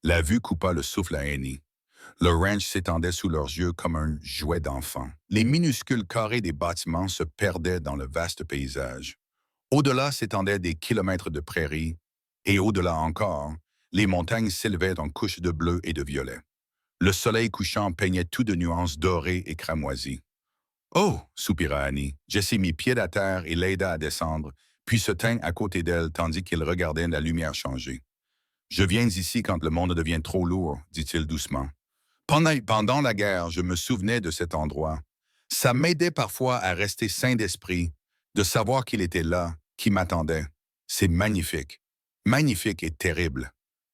La vue coupa le souffle à Annie. Le ranch s'étendait sous leurs yeux comme un jouet d'enfant. Les minuscules carrés des bâtiments se perdaient dans le vaste paysage. Au-delà s'étendaient des kilomètres de prairies, et au-delà encore, les montagnes s'élevaient en couches de bleu et de violet. Le soleil couchant peignait tout de nuances dorées et cramoisies. « Oh » soupira Annie. Jessie mit pied à terre et l'aida à descendre, puis se tint à côté d'elle tandis qu'il regardait la lumière changer. « Je viens ici quand le monde devient trop lourd, » dit-il doucement. « Pendant la guerre, je me souvenais de cet endroit. Ça m'aidait parfois à rester sain d'esprit, de savoir qu'il était là, qui m'attendait. C'est magnifique. Magnifique et terrible, »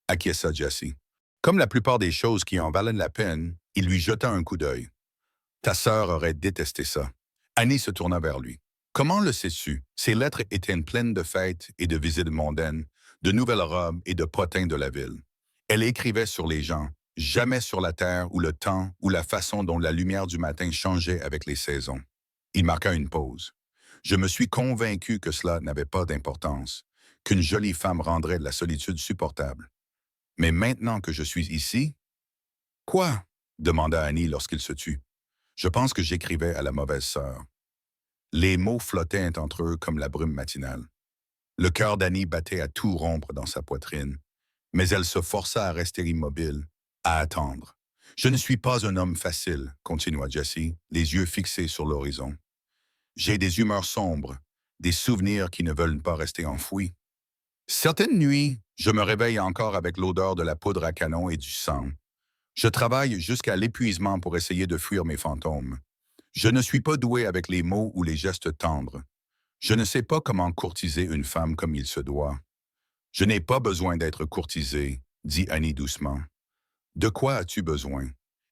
acquiesça Jessie. Comme la plupart des choses qui en valaient la peine, il lui jeta un coup d'œil. « Ta sœur aurait détesté ça. » Annie se tourna vers lui. « Comment le sais-tu? » Ses lettres étaient pleines de fêtes et de visites mondaines, de nouvelles robes et de potins de la ville. Elle écrivait sur les gens, jamais sur la terre ou le temps ou la façon dont la lumière du matin changeait avec les saisons. Il marqua une pause. « Je me suis convaincu que cela n'avait pas d'importance, qu'une jolie femme rendrait la solitude supportable. Mais maintenant que je suis ici... » « Quoi? » demanda Annie lorsqu'il se tut. « Je pense que j'écrivais à la mauvaise sœur. » Les mots flottaient entre eux comme la brume matinale. Le cœur d'Annie battait à tout rompre dans sa poitrine, mais elle se força à rester immobile, à attendre. « Je ne suis pas un homme facile, » continua Jessie, les yeux fixés sur l'horizon. « J'ai des humeurs sombres, des souvenirs qui ne veulent pas rester enfouis. Certaines nuits, je me réveille encore avec l'odeur de la poudre à canon et du sang. Je travaille jusqu'à l'épuisement pour essayer de fuir mes fantômes. Je ne suis pas doué avec les mots ou les gestes tendres. Je ne sais pas comment courtiser une femme comme il se doit. »« Je n'ai pas besoin d'être courtisée, » dit Annie doucement. « De quoi as-tu besoin? »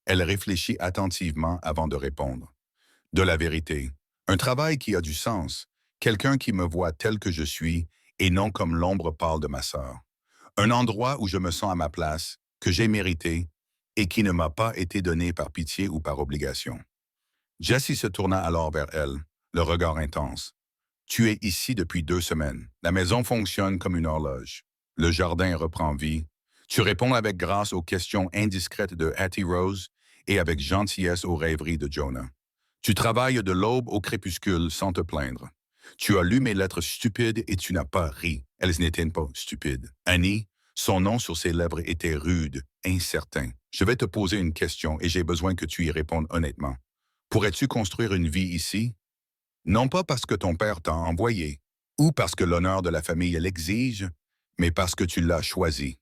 Elle réfléchit attentivement avant de répondre. « De la vérité. Un travail qui a du sens. Quelqu'un qui me voit tel que je suis et non comme l'ombre pâle de ma sœur. Un endroit où je me sens à ma place, que j'ai mérité et qui ne m'a pas été donné par pitié ou par obligation. » Jessie se tourna alors vers elle, le regard intense. « Tu es ici depuis 2 semaines. La maison fonctionne comme une horloge. Le jardin reprend vie. Tu réponds avec grâce aux questions indiscrètes de Hattie Rose et avec gentillesse aux rêveries de Jonah. Tu travailles de l'aube au crépuscule sans te plaindre. Tu as lu mes lettres stupides et tu n'as pas ri. Elles n'étaient pas stupides. Annie, son nom sur ses lèvres était rude, incertain. Je vais te poser une question et j'ai besoin que tu y répondes honnêtement. Pourrais-tu construire une vie ici? Non pas parce que ton père t'a envoyé, ou parce que l'honneur de la famille l'exige, mais parce que tu l'as choisi.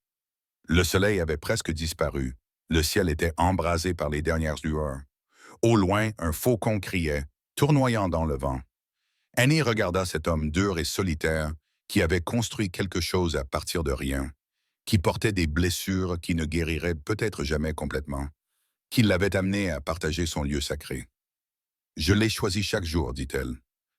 Le soleil avait presque disparu. Le ciel était embrasé par les dernières lueurs. Au loin, un faucon criait, tournoyant dans le vent. Annie regarda cet homme dur et solitaire qui avait construit quelque chose à partir de rien, qui portait des blessures qui ne guériraient peut-être jamais complètement, qui l'avait amené à partager son lieu sacré. Je l'ai choisi chaque jour, dit-elle.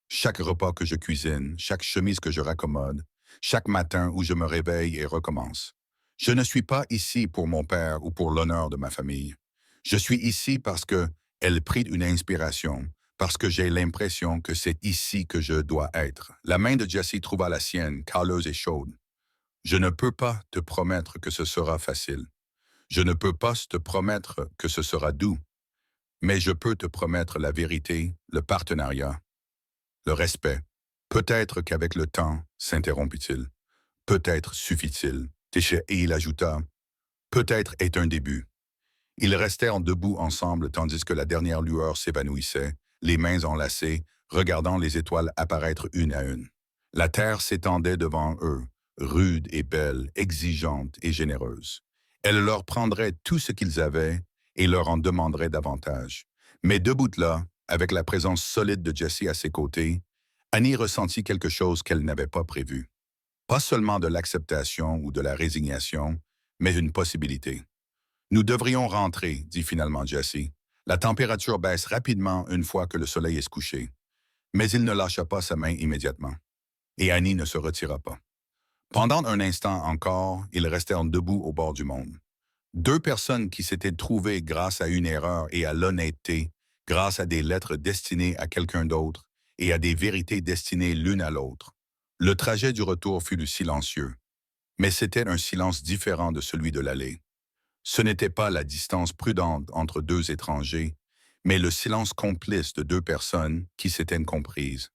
Chaque repas que je cuisine, chaque chemise que je raccommode, chaque matin où je me réveille et recommence. Je ne suis pas ici pour mon père ou pour l'honneur de ma famille. Je suis ici parce que elle prit une inspiration, parce que j'ai l'impression que c'est ici que je dois être. La main de Jessie trouva la sienne, calleuse et chaude. Je ne peux pas te promettre que ce sera facile. Je ne peux pas te promettre que ce sera doux. Mais je peux te promettre la vérité, le partenariat, le respect. Peut-être qu'avec le temps, s'interrompit-il. Peut-être suffit-il. Et il ajouta, peut-être est un début. Ils restèrent debout ensemble tandis que la dernière lueur s'évanouissait, les mains enlacées, regardant les étoiles apparaître une à une. La terre s'étendait devant eux, rude et belle, exigeante et généreuse. Elle leur prendrait tout ce qu'ils avaient et leur en demanderait davantage. Mais debout là, avec la présence solide de Jessie à ses côtés, Annie ressentit quelque chose qu'elle n'avait pas prévu. Pas seulement de l'acceptation ou de la résignation, mais une possibilité. Nous devrions rentrer, dit finalement Jessie. La température baisse rapidement une fois que le soleil est se couché. Mais il ne lâcha pas sa main immédiatement. Et Annie ne se retira pas. Pendant un instant encore, ils restèrent debout au bord du monde. Deux personnes qui s'étaient trouvées grâce à une erreur et à l'honnêteté, grâce à des lettres destinées à quelqu'un d'autre et à des vérités destinées l'une à l'autre. Le trajet du retour fut silencieux, mais c'était un silence différent de celui de l'aller. Ce n'était pas la distance prudente entre deux étrangers, mais le silence complice de deux personnes qui s'étaient comprises.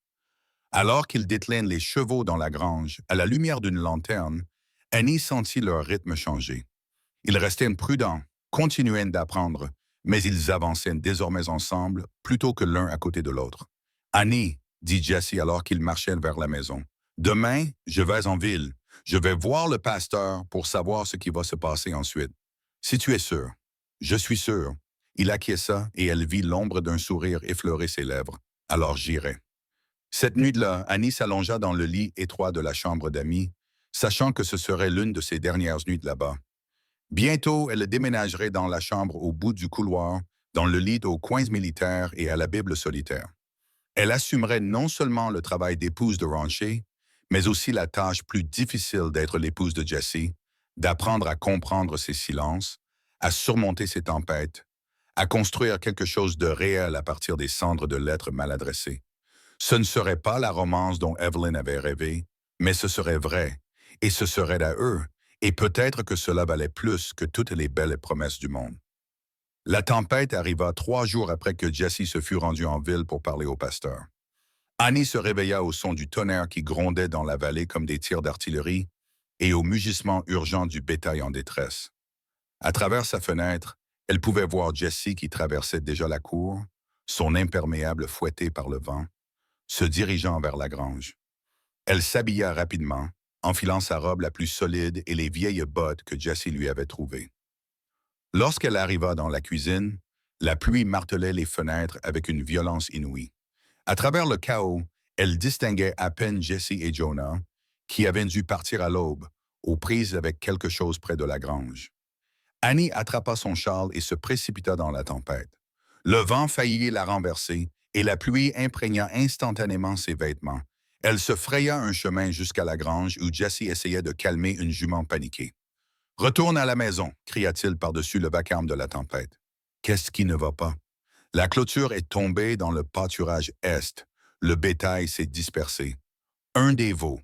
Alors qu'ils dételaient les chevaux dans la grange, à la lumière d'une lanterne, Annie sentit leur rythme changer. Ils restaient prudents, continuaient d'apprendre, mais ils avançaient désormais ensemble plutôt que l'un à côté de l'autre. « Annie, dit Jessie alors qu'ils marchaient vers la maison, demain, je vais en ville. Je vais voir le pasteur pour savoir ce qui va se passer ensuite. Si tu es sûr. Je suis sûr. Il acquiesça et elle vit l'ombre d'un sourire effleurer ses lèvres. Alors j'irai. Cette nuit-là, Annie s'allongea dans le lit étroit de la chambre d'amis, sachant que ce serait l'une de ses dernières nuits là-bas. Bientôt, elle déménagerait dans la chambre au bout du couloir, dans le lit aux coins militaires et à la Bible solitaire. Elle assumerait non seulement le travail d'épouse de rancher, mais aussi la tâche plus difficile d'être l'épouse de Jessie, d'apprendre à comprendre ses silences, à surmonter ses tempêtes, à construire quelque chose de réel à partir des cendres de lettres mal adressées. Ce ne serait pas la romance dont Evelyn avait rêvé, mais ce serait vrai, et ce serait à eux, et peut-être que cela valait plus que toutes les belles promesses du monde. La tempête arriva 3 jours après que Jessie se fut rendue en ville pour parler au pasteur. Annie se réveilla au son du tonnerre qui grondait dans la vallée comme des tirs d'artillerie et au mugissement urgent du bétail en détresse. À travers sa fenêtre, elle pouvait voir Jessie qui traversait déjà la cour, son imperméable fouetté par le vent, se dirigeant vers la grange. Elle s'habilla rapidement, enfilant sa robe la plus solide et les vieilles bottes que Jessie lui avait trouvées. Lorsqu'elle arriva dans la cuisine, la pluie martelait les fenêtres avec une violence inouïe. À travers le chaos, elle distinguait à peine Jessie et Jonah, qui avaient dû partir à l'aube, aux prises avec quelque chose près de la grange. Annie attrapa son châle et se précipita dans la tempête. Le vent faillit la renverser et la pluie imprégna instantanément ses vêtements. Elle se fraya un chemin jusqu'à la grange où Jessie essayait de calmer une jument paniquée. « Retourne à la maison » cria-t-il par-dessus le vacarme de la tempête. Qu'est-ce qui ne va pas? La clôture est tombée dans le pâturage est. Le bétail s'est dispersé. Un des veaux.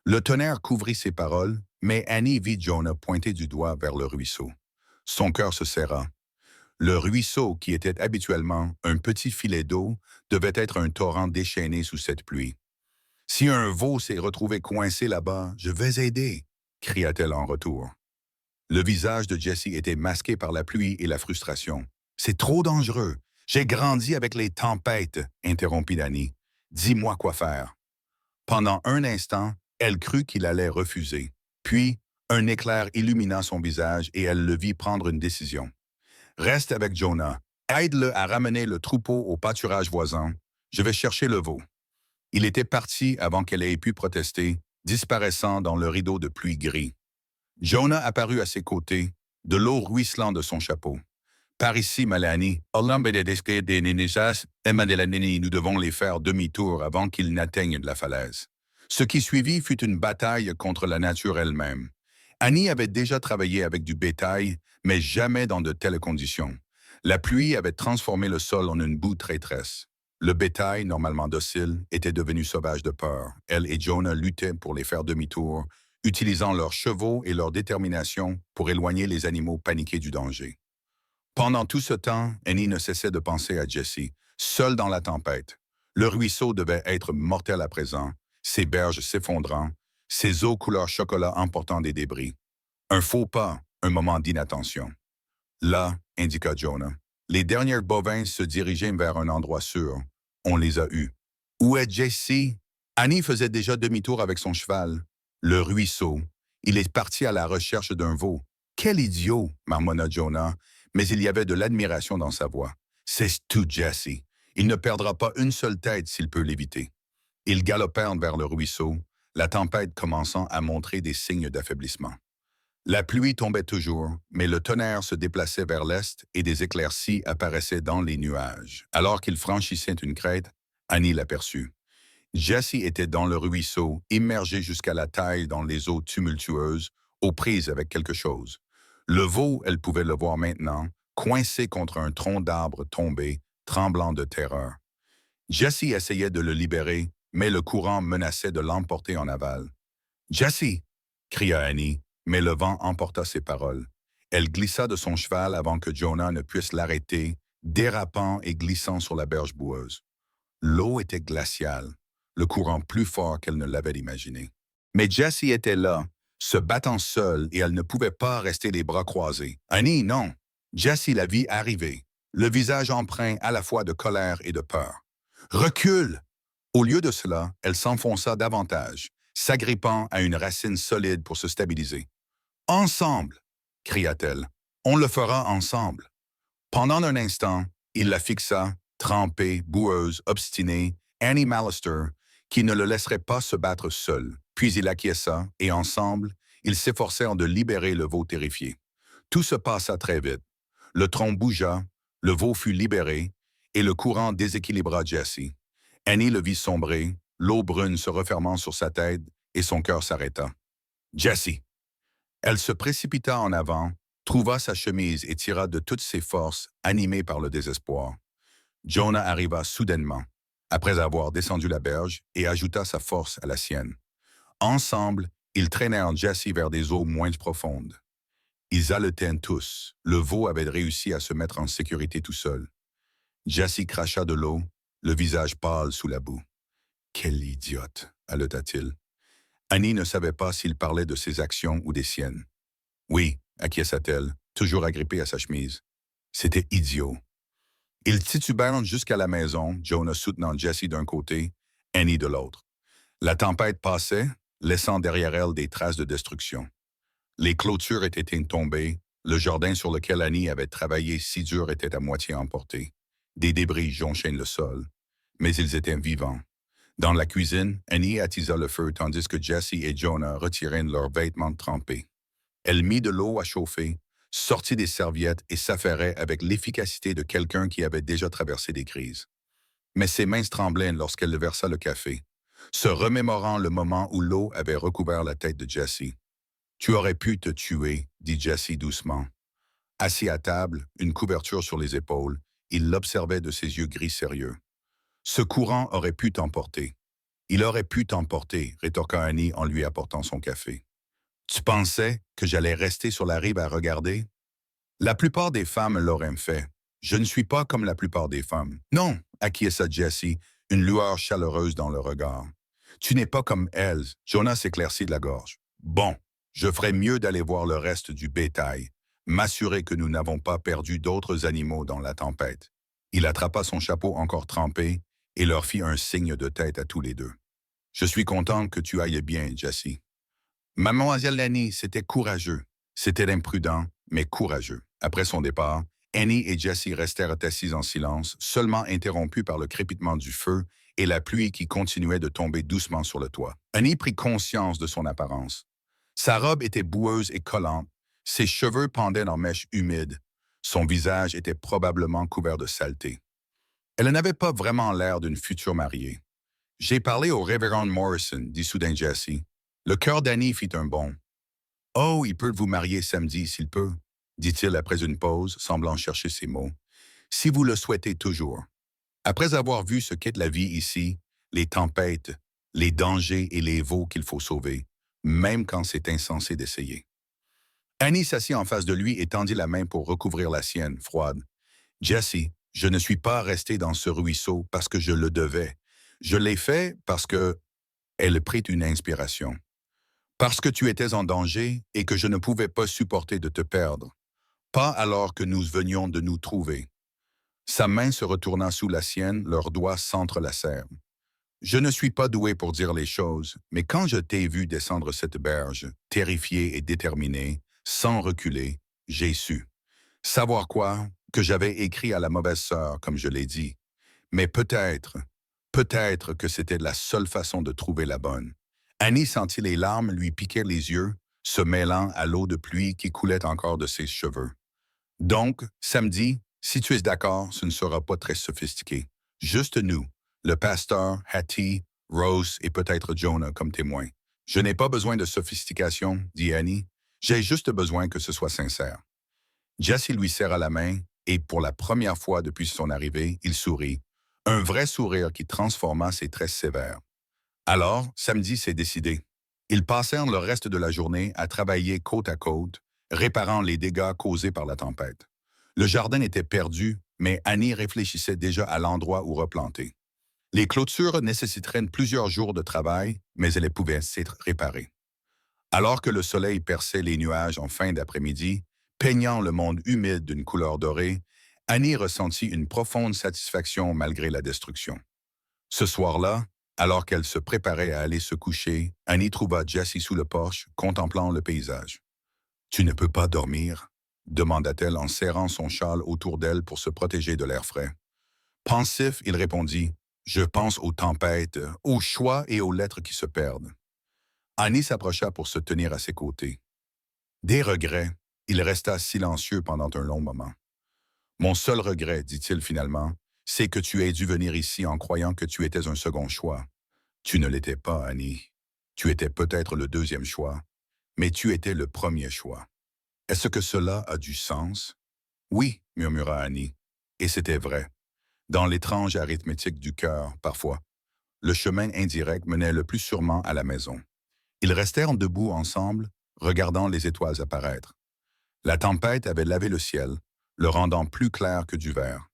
Le tonnerre couvrit ses paroles, Mais Annie vit Jonah pointer du doigt vers le ruisseau. Son cœur se serra. Le ruisseau, qui était habituellement un petit filet d'eau, devait être un torrent déchaîné sous cette pluie. Si un veau s'est retrouvé coincé là-bas, je vais aider, cria-t-elle en retour. Le visage de Jessie était masqué par la pluie et la frustration. C'est trop dangereux. J'ai grandi avec les tempêtes, interrompit Danny. Dis-moi quoi faire. Pendant un instant, elle crut qu'il allait refuser. Puis, un éclair illumina son visage et elle le vit prendre une décision. Reste avec Jonah. Aide-le à ramener le troupeau au pâturage voisin. Je vais chercher le veau. Il était parti avant qu'elle ait pu protester, disparaissant dans le rideau de pluie gris. Jonah apparut à ses côtés, de l'eau ruisselant de son chapeau. Par ici, Malani, nous devons les faire demi-tour avant qu'ils n'atteignent la falaise. Ce qui suivit fut une bataille contre la nature elle-même. Annie avait déjà travaillé avec du bétail, mais jamais dans de telles conditions. La pluie avait transformé le sol en une boue traîtresse. Le bétail, normalement docile, était devenu sauvage de peur. Elle et Jonah luttaient pour les faire demi-tour, utilisant leurs chevaux et leur détermination pour éloigner les animaux paniqués du danger. Pendant tout ce temps, Annie ne cessait de penser à Jessie, seule dans la tempête. Le ruisseau devait être mortel à présent, ses berges s'effondrant, ses eaux couleur chocolat emportant des débris. Un faux pas, un moment d'inattention. Là, indiqua Jonah, les derniers bovins se dirigeaient vers un endroit sûr. On les a eus. Où est Jessie? Annie faisait déjà demi-tour avec son cheval. Le ruisseau. Il est parti à la recherche d'un veau. Quel idiot, marmonna Jonah, mais il y avait de l'admiration dans sa voix. C'est tout Jessie. Il ne perdra pas une seule tête s'il peut l'éviter. Ils galopèrent vers le ruisseau, la tempête commençant à montrer des signes d'affaiblissement. La pluie tombait toujours, mais le tonnerre se déplaçait vers l'est et des éclaircies apparaissaient dans les nuages. Alors qu'ils franchissaient une crête, Annie l'aperçut. Jessie était dans le ruisseau, immergée jusqu'à la taille dans les eaux tumultueuses, aux prises avec quelque chose. Le veau, elle pouvait le voir maintenant, coincé contre un tronc d'arbre tombé, tremblant de terreur. Jessie essayait de le libérer, mais le courant menaçait de l'emporter en aval. « Jessie! » cria Annie, mais le vent emporta ses paroles. Elle glissa de son cheval avant que Jonah ne puisse l'arrêter, dérapant et glissant sur la berge boueuse. L'eau était glaciale, le courant plus fort qu'elle ne l'avait imaginé. Mais Jessie était là, se battant seule, et elle ne pouvait pas rester les bras croisés. Annie, non! Jessie la vit arriver, le visage empreint à la fois de colère et de peur. « Recule! » Au lieu de cela, elle s'enfonça davantage, s'agrippant à une racine solide pour se stabiliser. « Ensemble! » cria-t-elle. « On le fera ensemble! » Pendant un instant, il la fixa, trempée, boueuse, obstinée, Annie Mallister, qui ne le laisserait pas se battre seul. Puis il acquiesça, et ensemble, ils s'efforcèrent de libérer le veau terrifié. Tout se passa très vite. Le tronc bougea, le veau fut libéré, et le courant déséquilibra Jessie. Annie le vit sombrer, l'eau brune se refermant sur sa tête, et son cœur s'arrêta. « Jessie! » Elle se précipita en avant, trouva sa chemise et tira de toutes ses forces, animée par le désespoir. Jonah arriva soudainement, après avoir descendu la berge, et ajouta sa force à la sienne. Ensemble, ils traînèrent Jessie vers des eaux moins profondes. Ils haletaient tous. Le veau avait réussi à se mettre en sécurité tout seul. Jessie cracha de l'eau, le visage pâle sous la boue. « Quel idiote !» haleta-t-il. Annie ne savait pas s'il parlait de ses actions ou des siennes. « Oui », acquiesça-t-elle, toujours agrippée à sa chemise. « C'était idiot. » Ils titubèrent jusqu'à la maison, Jonah soutenant Jessie d'un côté, Annie de l'autre. La tempête passait, laissant derrière elle des traces de destruction. Les clôtures étaient tombées, le jardin sur lequel Annie avait travaillé si dur était à moitié emporté. Des débris jonchaient le sol, mais ils étaient vivants. Dans la cuisine, Annie attisa le feu tandis que Jessie et Jonah retiraient leurs vêtements trempés. Elle mit de l'eau à chauffer, sortit des serviettes et s'affairait avec l'efficacité de quelqu'un qui avait déjà traversé des crises. Mais ses mains tremblaient lorsqu'elle versa le café, se remémorant le moment où l'eau avait recouvert la tête de Jessie. « Tu aurais pu te tuer, » dit Jessie doucement. Assis à table, une couverture sur les épaules, il l'observait de ses yeux gris sérieux. « Ce courant aurait pu t'emporter. »« Il aurait pu t'emporter, » rétorqua Annie en lui apportant son café. Tu pensais que j'allais rester sur la rive à regarder? La plupart des femmes l'auraient fait. Je ne suis pas comme la plupart des femmes. Non, acquiesça Jessie, une lueur chaleureuse dans le regard. Tu n'es pas comme elles. Jonas s'éclaircit de la gorge. Bon, je ferais mieux d'aller voir le reste du bétail, m'assurer que nous n'avons pas perdu d'autres animaux dans la tempête. Il attrapa son chapeau encore trempé et leur fit un signe de tête à tous les deux. Je suis content que tu ailles bien, Jessie. Mademoiselle Lanny, c'était courageux. C'était imprudent, mais courageux. Après son départ, Annie et Jessie restèrent assis en silence, seulement interrompus par le crépitement du feu et la pluie qui continuait de tomber doucement sur le toit. Annie prit conscience de son apparence. Sa robe était boueuse et collante, ses cheveux pendaient en mèches humides, son visage était probablement couvert de saleté. Elle n'avait pas vraiment l'air d'une future mariée. J'ai parlé au révérend Morrison, dit soudain Jessie. Le cœur d'Annie fit un bond. Oh, il peut vous marier samedi s'il peut, dit-il après une pause, semblant chercher ses mots. Si vous le souhaitez toujours. Après avoir vu ce qu'est la vie ici, les tempêtes, les dangers et les veaux qu'il faut sauver, même quand c'est insensé d'essayer. Annie s'assit en face de lui et tendit la main pour recouvrir la sienne, froide. Jessie, je ne suis pas resté dans ce ruisseau parce que je le devais. Je l'ai fait parce que... Elle prit une inspiration. Parce que tu étais en danger et que je ne pouvais pas supporter de te perdre. Pas alors que nous venions de nous trouver. Sa main se retourna sous la sienne, leurs doigts s'entrelacèrent. Je ne suis pas doué pour dire les choses, mais quand je t'ai vu descendre cette berge, terrifié et déterminé, sans reculer, j'ai su. Savoir quoi? Que j'avais écrit à la mauvaise sœur, comme je l'ai dit. Mais peut-être que c'était la seule façon de trouver la bonne. Annie sentit les larmes lui piquer les yeux, se mêlant à l'eau de pluie qui coulait encore de ses cheveux. Donc, samedi, si tu es d'accord, ce ne sera pas très sophistiqué. Juste nous, le pasteur, Hattie, Rose et peut-être Jonah comme témoins. Je n'ai pas besoin de sophistication, dit Annie. J'ai juste besoin que ce soit sincère. Jessie lui serra la main et, pour la première fois depuis son arrivée, il sourit. Un vrai sourire qui transforma ses traits sévères. Alors, samedi, c'est décidé. Ils passèrent le reste de la journée à travailler côte à côte, réparant les dégâts causés par la tempête. Le jardin était perdu, mais Annie réfléchissait déjà à l'endroit où replanter. Les clôtures nécessiteraient plusieurs jours de travail, mais elles pouvaient s'être réparées. Alors que le soleil perçait les nuages en fin d'après-midi, peignant le monde humide d'une couleur dorée, Annie ressentit une profonde satisfaction malgré la destruction. Ce soir-là, alors qu'elle se préparait à aller se coucher, Annie trouva Jessie sous le porche, contemplant le paysage. « Tu ne peux pas dormir ?» demanda-t-elle en serrant son châle autour d'elle pour se protéger de l'air frais. Pensif, il répondit, « Je pense aux tempêtes, aux choix et aux lettres qui se perdent. » Annie s'approcha pour se tenir à ses côtés. Des regrets, il resta silencieux pendant un long moment. « Mon seul regret, dit-il finalement, c'est que tu aies dû venir ici en croyant que tu étais un second choix. Tu ne l'étais pas, Annie. Tu étais peut-être le deuxième choix, mais tu étais le premier choix. Est-ce que cela a du sens? » Oui, murmura Annie. Et c'était vrai. Dans l'étrange arithmétique du cœur, parfois, le chemin indirect menait le plus sûrement à la maison. Ils restèrent debout ensemble, regardant les étoiles apparaître. La tempête avait lavé le ciel, le rendant plus clair que du verre.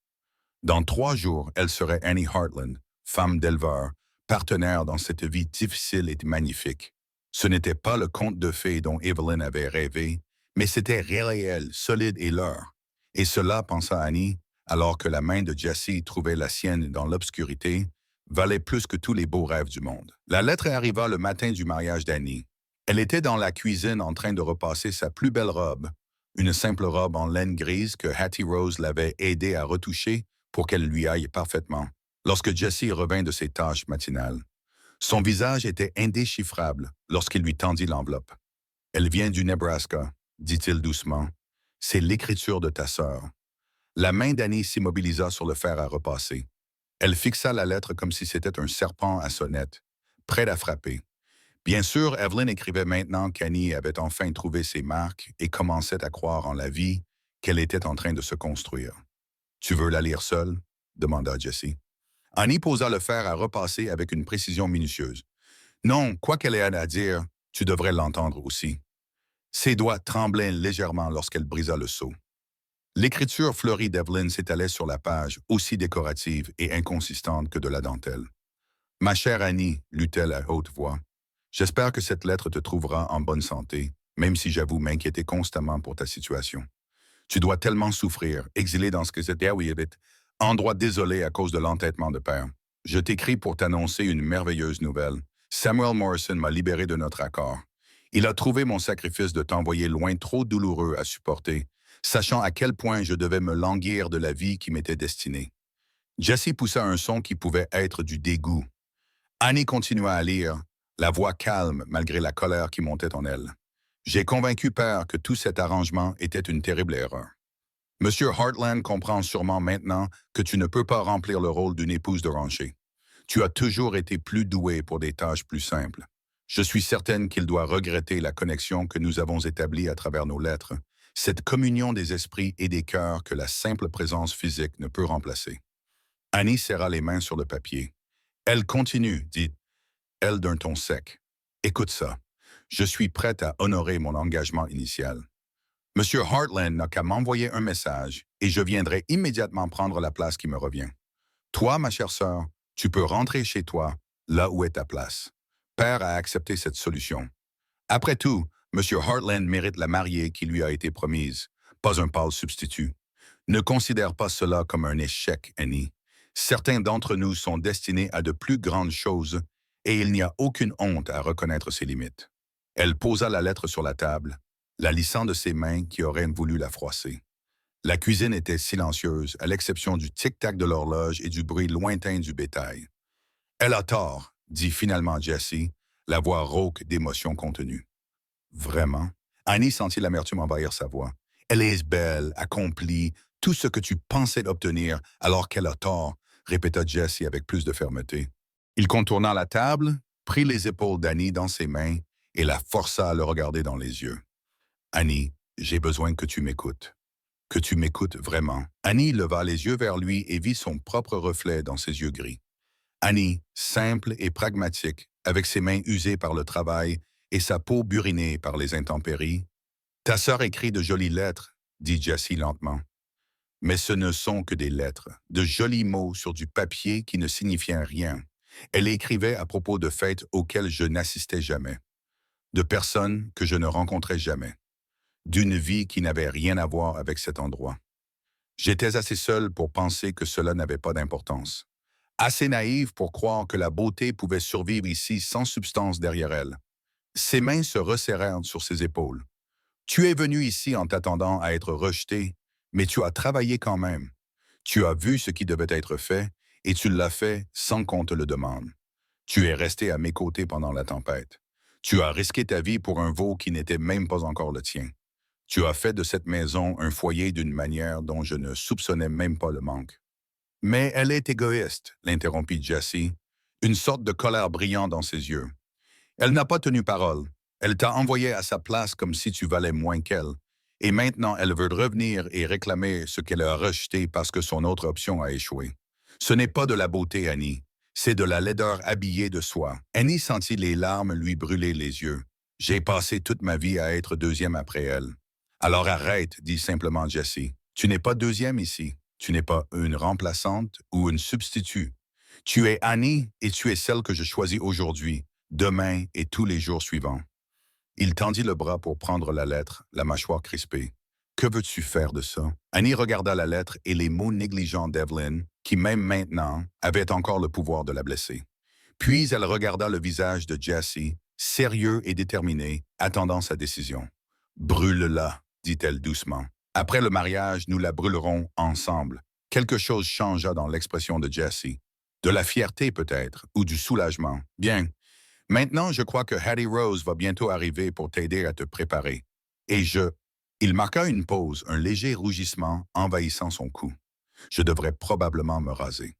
Dans 3 jours, elle serait Annie Hartland, femme d'éleveur, partenaire dans cette vie difficile et magnifique. Ce n'était pas le conte de fées dont Evelyn avait rêvé, mais c'était réel, solide et leur. Et cela, pensa Annie, alors que la main de Jessie trouvait la sienne dans l'obscurité, valait plus que tous les beaux rêves du monde. La lettre arriva le matin du mariage d'Annie. Elle était dans la cuisine en train de repasser sa plus belle robe, une simple robe en laine grise que Hattie Rose l'avait aidée à retoucher pour qu'elle lui aille parfaitement, lorsque Jessie revint de ses tâches matinales. Son visage était indéchiffrable lorsqu'il lui tendit l'enveloppe. « Elle vient du Nebraska, » dit-il doucement. « C'est l'écriture de ta sœur. » La main d'Annie s'immobilisa sur le fer à repasser. Elle fixa la lettre comme si c'était un serpent à sonnette, prêt à frapper. Bien sûr, Evelyn écrivait maintenant qu'Annie avait enfin trouvé ses marques et commençait à croire en la vie qu'elle était en train de se construire. « Tu veux la lire seule? » demanda Jessie. Annie posa le fer à repasser avec une précision minutieuse. « Non, quoi qu'elle ait à dire, tu devrais l'entendre aussi. » Ses doigts tremblaient légèrement lorsqu'elle brisa le seau. L'écriture fleurie d'Evelyn s'étalait sur la page, aussi décorative et inconsistante que de la dentelle. « Ma chère Annie, lut-elle à haute voix, j'espère que cette lettre te trouvera en bonne santé, même si j'avoue m'inquiéter constamment pour ta situation. Tu dois tellement souffrir, exilé dans ce que c'était endroit désolé à cause de l'entêtement de père. Je t'écris pour t'annoncer une merveilleuse nouvelle. Samuel Morrison m'a libéré de notre accord. Il a trouvé mon sacrifice de t'envoyer loin trop douloureux à supporter, sachant à quel point je devais me languir de la vie qui m'était destinée. » Jessie poussa un son qui pouvait être du dégoût. Annie continua à lire, la voix calme malgré la colère qui montait en elle. « J'ai convaincu père que tout cet arrangement était une terrible erreur. Monsieur Heartland comprend sûrement maintenant que tu ne peux pas remplir le rôle d'une épouse de rancher. Tu as toujours été plus douée pour des tâches plus simples. Je suis certaine qu'il doit regretter la connexion que nous avons établie à travers nos lettres, cette communion des esprits et des cœurs que la simple présence physique ne peut remplacer. » Annie serra les mains sur le papier. « Elle continue, dit-elle d'un ton sec. Écoute ça. Je suis prête à honorer mon engagement initial. Monsieur Heartland n'a qu'à m'envoyer un message et je viendrai immédiatement prendre la place qui me revient. Toi, ma chère sœur, tu peux rentrer chez toi, là où est ta place. Père a accepté cette solution. Après tout, Monsieur Heartland mérite la mariée qui lui a été promise, pas un pâle substitut. Ne considère pas cela comme un échec, Annie. Certains d'entre nous sont destinés à de plus grandes choses et il n'y a aucune honte à reconnaître ses limites. » Elle posa la lettre sur la table, la lissant de ses mains qui auraient voulu la froisser. La cuisine était silencieuse, à l'exception du tic-tac de l'horloge et du bruit lointain du bétail. « Elle a tort, » dit finalement Jessie, la voix rauque d'émotion contenue. « Vraiment? » Annie sentit l'amertume envahir sa voix. « Elle est belle, accomplie, tout ce que tu pensais obtenir alors qu'elle a tort, » répéta Jessie avec plus de fermeté. Il contourna la table, prit les épaules d'Annie dans ses mains et la força à le regarder dans les yeux. « Annie, j'ai besoin que tu m'écoutes. Que tu m'écoutes vraiment. » Annie leva les yeux vers lui et vit son propre reflet dans ses yeux gris. Annie, simple et pragmatique, avec ses mains usées par le travail et sa peau burinée par les intempéries. « Ta sœur écrit de jolies lettres, » dit Jessie lentement. « Mais ce ne sont que des lettres, de jolis mots sur du papier qui ne signifiaient rien. Elle écrivait à propos de fêtes auxquelles je n'assistais jamais, de personnes que je ne rencontrais jamais, d'une vie qui n'avait rien à voir avec cet endroit. J'étais assez seule pour penser que cela n'avait pas d'importance, assez naïve pour croire que la beauté pouvait survivre ici sans substance derrière elle. » Ses mains se resserrèrent sur ses épaules. « Tu es venu ici en t'attendant à être rejeté, mais tu as travaillé quand même. Tu as vu ce qui devait être fait, et tu l'as fait sans qu'on te le demande. Tu es resté à mes côtés pendant la tempête. Tu as risqué ta vie pour un veau qui n'était même pas encore le tien. Tu as fait de cette maison un foyer d'une manière dont je ne soupçonnais même pas le manque. » « Mais elle est égoïste, » l'interrompit Jessie, une sorte de colère brillant dans ses yeux. « Elle n'a pas tenu parole. Elle t'a envoyé à sa place comme si tu valais moins qu'elle. Et maintenant, elle veut revenir et réclamer ce qu'elle a rejeté parce que son autre option a échoué. Ce n'est pas de la beauté, Annie. C'est de la laideur habillée de soie. » Annie sentit les larmes lui brûler les yeux. « J'ai passé toute ma vie à être deuxième après elle. »« Alors arrête, » dit simplement Jessie. « Tu n'es pas deuxième ici. Tu n'es pas une remplaçante ou une substitut. Tu es Annie et tu es celle que je choisis aujourd'hui, demain et tous les jours suivants. » Il tendit le bras pour prendre la lettre, la mâchoire crispée. « Que veux-tu faire de ça? » Annie regarda la lettre et les mots négligents d'Evelyn, qui même maintenant avaient encore le pouvoir de la blesser. Puis elle regarda le visage de Jessie, sérieux et déterminé, attendant sa décision. « Brûle-la, » dit-elle doucement. « Après le mariage, nous la brûlerons ensemble. » Quelque chose changea dans l'expression de Jessie. De la fierté peut-être, ou du soulagement. « Bien. Maintenant, je crois que Hattie Rose va bientôt arriver pour t'aider à te préparer. Et je... » Il marqua une pause, un léger rougissement envahissant son cou. « Je devrais probablement me raser. »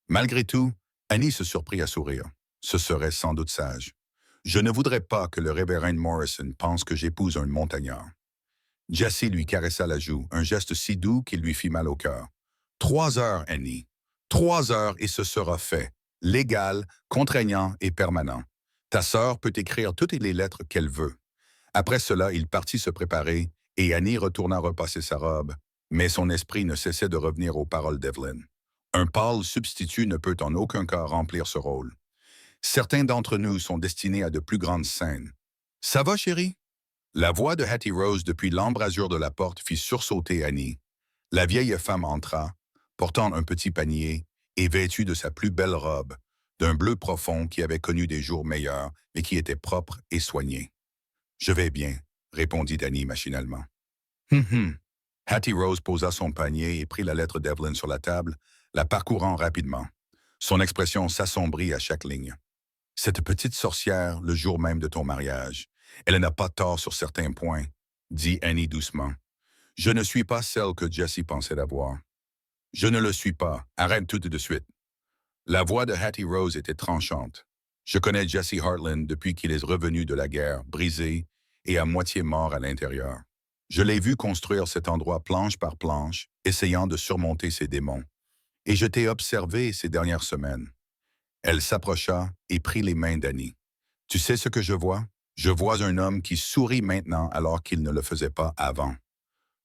Malgré tout, Annie se surprit à sourire. Ce serait sans doute sage. « Je ne voudrais pas que le révérend Morrison pense que j'épouse un montagnard. » Jessie lui caressa la joue, un geste si doux qu'il lui fit mal au cœur. « 3 heures, Annie. 3 heures et ce sera fait. Légal, contraignant et permanent. Ta sœur peut écrire toutes les lettres qu'elle veut. Après cela, il partit se préparer et Annie retourna repasser sa robe, mais son esprit ne cessait de revenir aux paroles d'Evelyn. Un pâle substitut ne peut en aucun cas remplir ce rôle. Certains d'entre nous sont destinés à de plus grandes scènes. Ça va, chérie? La voix de Hattie Rose depuis l'embrasure de la porte fit sursauter Annie. La vieille femme entra, portant un petit panier et vêtue de sa plus belle robe, d'un bleu profond qui avait connu des jours meilleurs, mais qui était propre et soigné. Je vais bien, répondit Annie machinalement. Hum. Hattie Rose posa son panier et prit la lettre d'Evelyn sur la table, la parcourant rapidement. Son expression s'assombrit à chaque ligne. Cette petite sorcière, le jour même de ton mariage, elle n'a pas tort sur certains points, dit Annie doucement. Je ne suis pas celle que Jessie pensait avoir. Je ne le suis pas. Arrête tout de suite. La voix de Hattie Rose était tranchante. Je connais Jesse Hartland depuis qu'il est revenu de la guerre, brisé et à moitié mort à l'intérieur. Je l'ai vu construire cet endroit planche par planche, essayant de surmonter ses démons. Et je t'ai observé ces dernières semaines. Elle s'approcha et prit les mains d'Annie. Tu sais ce que je vois? Je vois un homme qui sourit maintenant alors qu'il ne le faisait pas avant.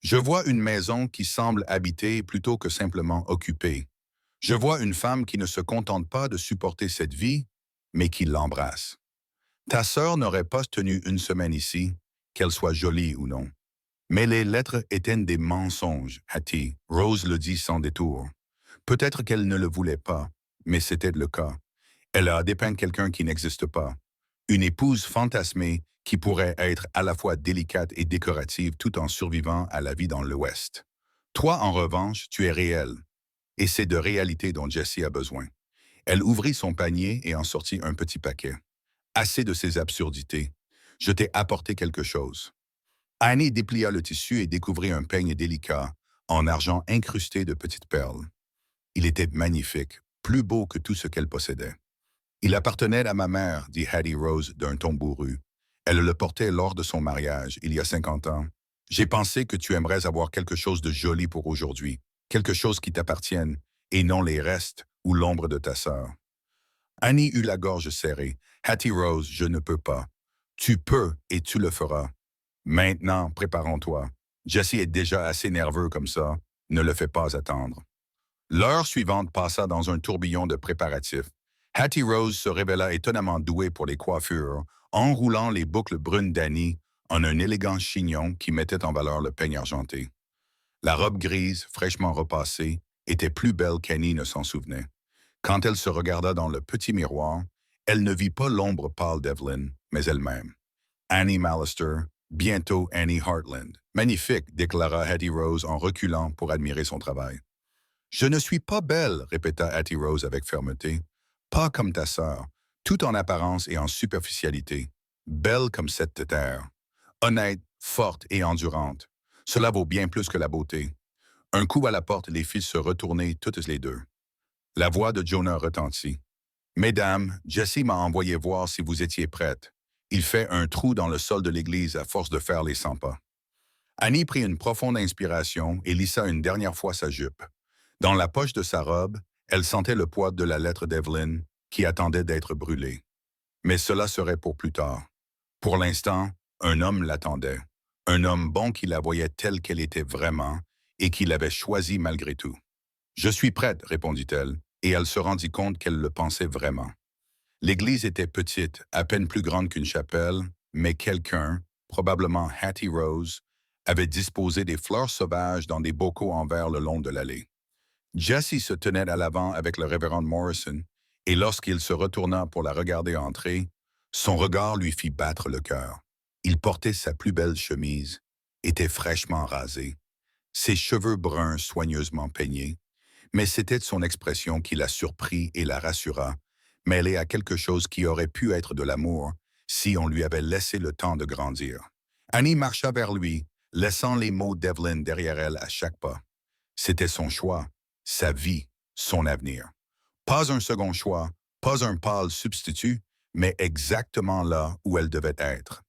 Je vois une maison qui semble habitée plutôt que simplement occupée. Je vois une femme qui ne se contente pas de supporter cette vie, mais qui l'embrasse. Ta sœur n'aurait pas tenu une semaine ici, qu'elle soit jolie ou non. Mais les lettres étaient des mensonges, Hattie. Rose le dit sans détour. Peut-être qu'elle ne le voulait pas, mais c'était le cas. Elle a dépeint quelqu'un qui n'existe pas. Une épouse fantasmée qui pourrait être à la fois délicate et décorative tout en survivant à la vie dans l'Ouest. Toi, en revanche, tu es réel. Et c'est de réalité dont Jessie a besoin. Elle ouvrit son panier et en sortit un petit paquet. Assez de ces absurdités. Je t'ai apporté quelque chose. Annie déplia le tissu et découvrit un peigne délicat, en argent incrusté de petites perles. Il était magnifique, plus beau que tout ce qu'elle possédait. Il appartenait à ma mère, dit Hattie Rose d'un ton bourru. Elle le portait lors de son mariage, il y a 50 ans. J'ai pensé que tu aimerais avoir quelque chose de joli pour aujourd'hui, quelque chose qui t'appartienne, et non les restes ou l'ombre de ta sœur. Annie eut la gorge serrée. Hattie Rose, je ne peux pas. Tu peux et tu le feras. Maintenant, préparons-toi. Jesse est déjà assez nerveux comme ça. Ne le fais pas attendre. L'heure suivante passa dans un tourbillon de préparatifs. Hattie Rose se révéla étonnamment douée pour les coiffures, enroulant les boucles brunes d'Annie en un élégant chignon qui mettait en valeur le peigne argenté. La robe grise, fraîchement repassée, était plus belle qu'Annie ne s'en souvenait. Quand elle se regarda dans le petit miroir, elle ne vit pas l'ombre pâle d'Evelyn, mais elle-même. Annie Mallister, bientôt Annie Hartland. Magnifique, déclara Hattie Rose en reculant pour admirer son travail. Je ne suis pas belle, répéta Hattie Rose avec fermeté. Pas comme ta sœur, tout en apparence et en superficialité. Belle comme cette terre. Honnête, forte et endurante. Cela vaut bien plus que la beauté. Un coup à la porte les fit se retourner toutes les deux. La voix de Jonah retentit. Mesdames, Jessie m'a envoyé voir si vous étiez prêtes. Il fait un trou dans le sol de l'église à force de faire les 100 pas. Annie prit une profonde inspiration et lissa une dernière fois sa jupe. Dans la poche de sa robe, elle sentait le poids de la lettre d'Evelyn qui attendait d'être brûlée. Mais cela serait pour plus tard. Pour l'instant, un homme l'attendait. Un homme bon qui la voyait telle qu'elle était vraiment et qui l'avait choisie malgré tout. Je suis prête, répondit-elle, et elle se rendit compte qu'elle le pensait vraiment. L'église était petite, à peine plus grande qu'une chapelle, mais quelqu'un, probablement Hattie Rose, avait disposé des fleurs sauvages dans des bocaux en verre le long de l'allée. Jessie se tenait à l'avant avec le révérend Morrison, et lorsqu'il se retourna pour la regarder entrer, son regard lui fit battre le cœur. Il portait sa plus belle chemise, était fraîchement rasé, ses cheveux bruns soigneusement peignés, mais c'était son expression qui la surprit et la rassura, mêlée à quelque chose qui aurait pu être de l'amour si on lui avait laissé le temps de grandir. Annie marcha vers lui, laissant les mots d'Evelyn derrière elle à chaque pas. C'était son choix, sa vie, son avenir. Pas un second choix, pas un pâle substitut, mais exactement là où elle devait être.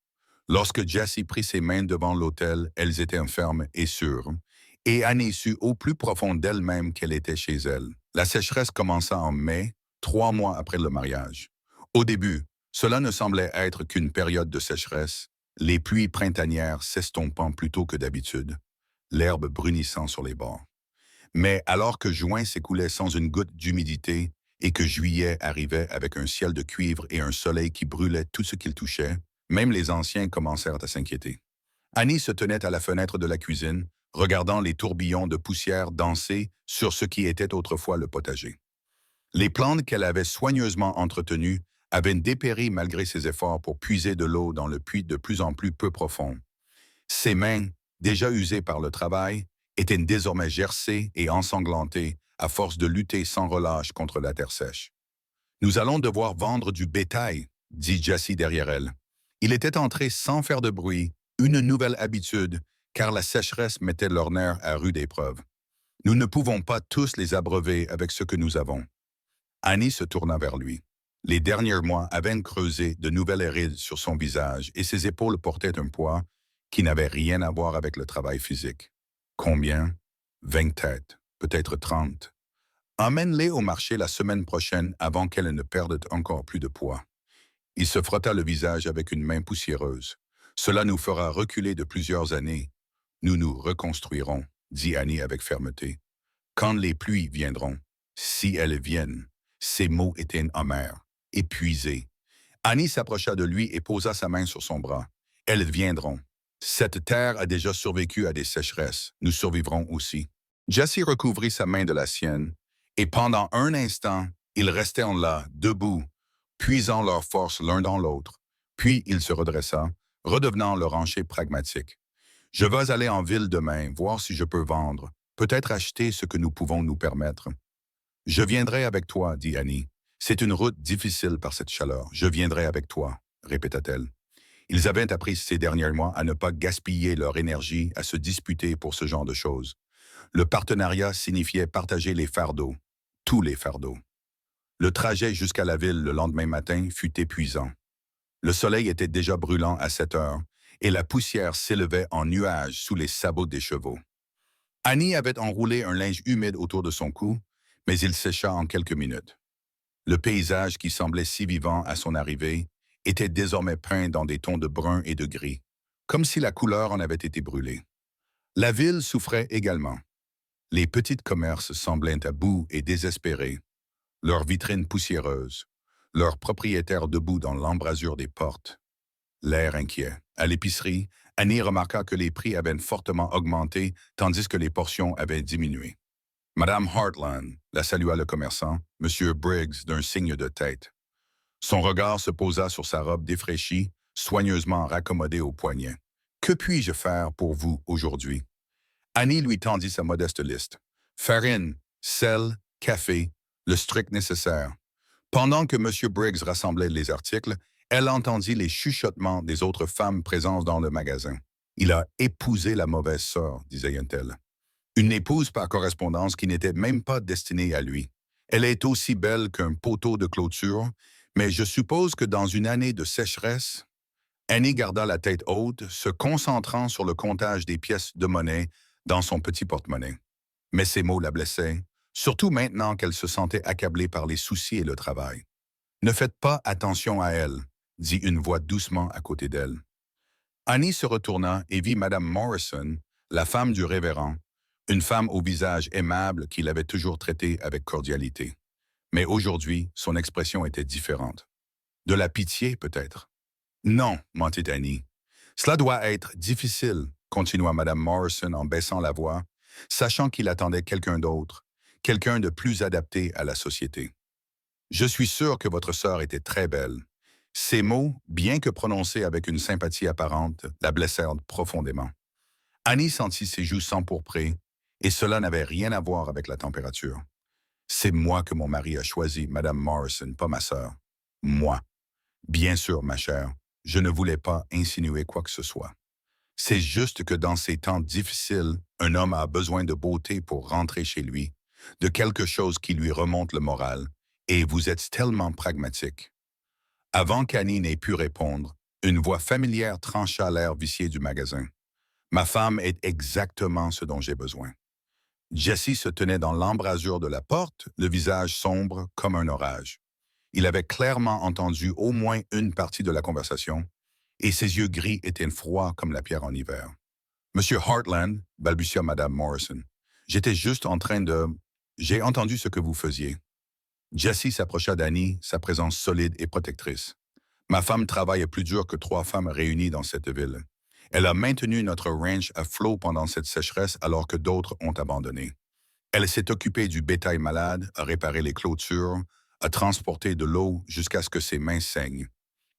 Lorsque Jessie prit ses mains devant l'autel, elles étaient fermes et sûres, et Annie sut au plus profond d'elle-même qu'elle était chez elle. La sécheresse commença en mai, 3 mois après le mariage. Au début, cela ne semblait être qu'une période de sécheresse, les pluies printanières s'estompant plus tôt que d'habitude, l'herbe brunissant sur les bords. Mais alors que juin s'écoulait sans une goutte d'humidité et que juillet arrivait avec un ciel de cuivre et un soleil qui brûlait tout ce qu'il touchait, même les anciens commencèrent à s'inquiéter. Annie se tenait à la fenêtre de la cuisine, regardant les tourbillons de poussière danser sur ce qui était autrefois le potager. Les plantes qu'elle avait soigneusement entretenues avaient dépéri malgré ses efforts pour puiser de l'eau dans le puits de plus en plus peu profond. Ses mains, déjà usées par le travail, étaient désormais gercées et ensanglantées à force de lutter sans relâche contre la terre sèche. Nous allons devoir vendre du bétail, dit Jessie derrière elle. Il était entré sans faire de bruit, une nouvelle habitude, car la sécheresse mettait leurs nerfs à rude épreuve. Nous ne pouvons pas tous les abreuver avec ce que nous avons. Annie se tourna vers lui. Les derniers mois avaient creusé de nouvelles rides sur son visage et ses épaules portaient un poids qui n'avait rien à voir avec le travail physique. Combien? 20 têtes, peut-être 30. Emmène-les au marché la semaine prochaine avant qu'elles ne perdent encore plus de poids. Il se frotta le visage avec une main poussiéreuse. Cela nous fera reculer de plusieurs années. Nous nous reconstruirons, dit Annie avec fermeté. Quand les pluies viendront, si elles viennent. Ses mots étaient amers, épuisés. Annie s'approcha de lui et posa sa main sur son bras. Elles viendront. Cette terre a déjà survécu à des sécheresses. Nous survivrons aussi. Jessie recouvrit sa main de la sienne, et pendant un instant, ils restèrent là, debout, puisant leurs forces l'un dans l'autre. Puis il se redressa, redevenant le rancher pragmatique. Je vais aller en ville demain, voir si je peux vendre, peut-être acheter ce que nous pouvons nous permettre. Je viendrai avec toi, dit Annie. C'est une route difficile par cette chaleur. Je viendrai avec toi, répéta-t-elle. Ils avaient appris ces derniers mois à ne pas gaspiller leur énergie à se disputer pour ce genre de choses. Le partenariat signifiait partager les fardeaux, tous les fardeaux. Le trajet jusqu'à la ville le lendemain matin fut épuisant. Le soleil était déjà brûlant à 7 heures et la poussière s'élevait en nuages sous les sabots des chevaux. Annie avait enroulé un linge humide autour de son cou, mais il sécha en quelques minutes. Le paysage qui semblait si vivant à son arrivée était désormais peint dans des tons de brun et de gris, comme si la couleur en avait été brûlée. La ville souffrait également. Les petits commerces semblaient à bout et désespérés, leurs vitrines poussiéreuses, leurs propriétaires debout dans l'embrasure des portes, l'air inquiet. À l'épicerie, Annie remarqua que les prix avaient fortement augmenté tandis que les portions avaient diminué. Madame Hartland la salua le commerçant, Monsieur Briggs d'un signe de tête. Son regard se posa sur sa robe défraîchie, soigneusement raccommodée au poignet. « Que puis-je faire pour vous aujourd'hui? » Annie lui tendit sa modeste liste. Farine, sel, café, le strict nécessaire. Pendant que M. Briggs rassemblait les articles, elle entendit les chuchotements des autres femmes présentes dans le magasin. « Il a épousé la mauvaise sœur, disait-elle. Une épouse par correspondance qui n'était même pas destinée à lui. Elle est aussi belle qu'un poteau de clôture, mais je suppose que dans une année de sécheresse, Annie garda la tête haute, se concentrant sur le comptage des pièces de monnaie dans son petit porte-monnaie. Mais ces mots la blessaient, surtout maintenant qu'elle se sentait accablée par les soucis et le travail. « Ne faites pas attention à elle, » dit une voix doucement à côté d'elle. Annie se retourna et vit Madame Morrison, la femme du révérend, une femme au visage aimable qu'il avait toujours traitée avec cordialité. Mais aujourd'hui, son expression était différente. De la pitié, peut-être. « Non, mentit Annie. Cela doit être difficile, continua Madame Morrison en baissant la voix, sachant qu'il attendait quelqu'un d'autre, quelqu'un de plus adapté à la société. Je suis sûre que votre sœur était très belle. Ces mots, bien que prononcés avec une sympathie apparente, la blessèrent profondément. Annie sentit ses joues s'empourprer, et cela n'avait rien à voir avec la température. C'est moi que mon mari a choisi, Madame Morrison, pas ma sœur. Moi. Bien sûr, ma chère, je ne voulais pas insinuer quoi que ce soit. C'est juste que dans ces temps difficiles, un homme a besoin de beauté pour rentrer chez lui, de quelque chose qui lui remonte le moral, et vous êtes tellement pragmatique. Avant qu'Annie n'ait pu répondre, une voix familière trancha l'air vicié du magasin. Ma femme est exactement ce dont j'ai besoin. Jessie se tenait dans l'embrasure de la porte, le visage sombre comme un orage. Il avait clairement entendu au moins une partie de la conversation, et ses yeux gris étaient froids comme la pierre en hiver. Monsieur Hartland, balbutia Madame Morrison. J'étais juste en train de... J'ai entendu ce que vous faisiez. Jessie s'approcha d'Annie, sa présence solide et protectrice. Ma femme travaille plus dur que 3 femmes réunies dans cette ville. Elle a maintenu notre ranch à flot pendant cette sécheresse alors que d'autres ont abandonné. Elle s'est occupée du bétail malade, a réparé les clôtures, a transporté de l'eau jusqu'à ce que ses mains saignent.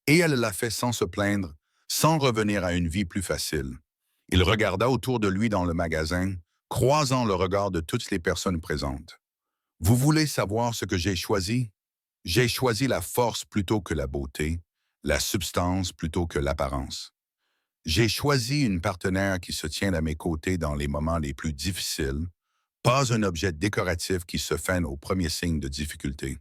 Et elle l'a fait sans se plaindre, sans revenir à une vie plus facile. Il regarda autour de lui dans le magasin, croisant le regard de toutes les personnes présentes. Vous voulez savoir ce que j'ai choisi? J'ai choisi la force plutôt que la beauté, la substance plutôt que l'apparence. J'ai choisi une partenaire qui se tient à mes côtés dans les moments les plus difficiles, pas un objet décoratif qui se faine au premier signe de difficulté.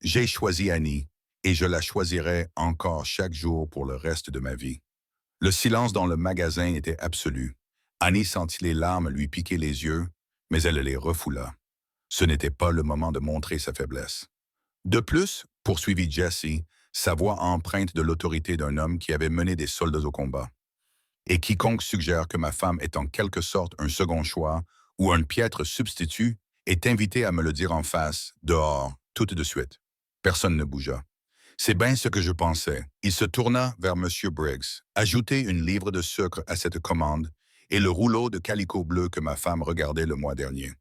J'ai choisi Annie, et je la choisirai encore chaque jour pour le reste de ma vie. Le silence dans le magasin était absolu. Annie sentit les larmes lui piquer les yeux, mais elle les refoula. Ce n'était pas le moment de montrer sa faiblesse. De plus, poursuivit Jessie, sa voix empreinte de l'autorité d'un homme qui avait mené des soldats au combat. Et quiconque suggère que ma femme est en quelque sorte un second choix ou un piètre substitut est invité à me le dire en face, dehors, tout de suite. Personne ne bougea. C'est bien ce que je pensais. Il se tourna vers M. Briggs. Ajoutez une livre de sucre à cette commande et le rouleau de calicot bleu que ma femme regardait le mois dernier.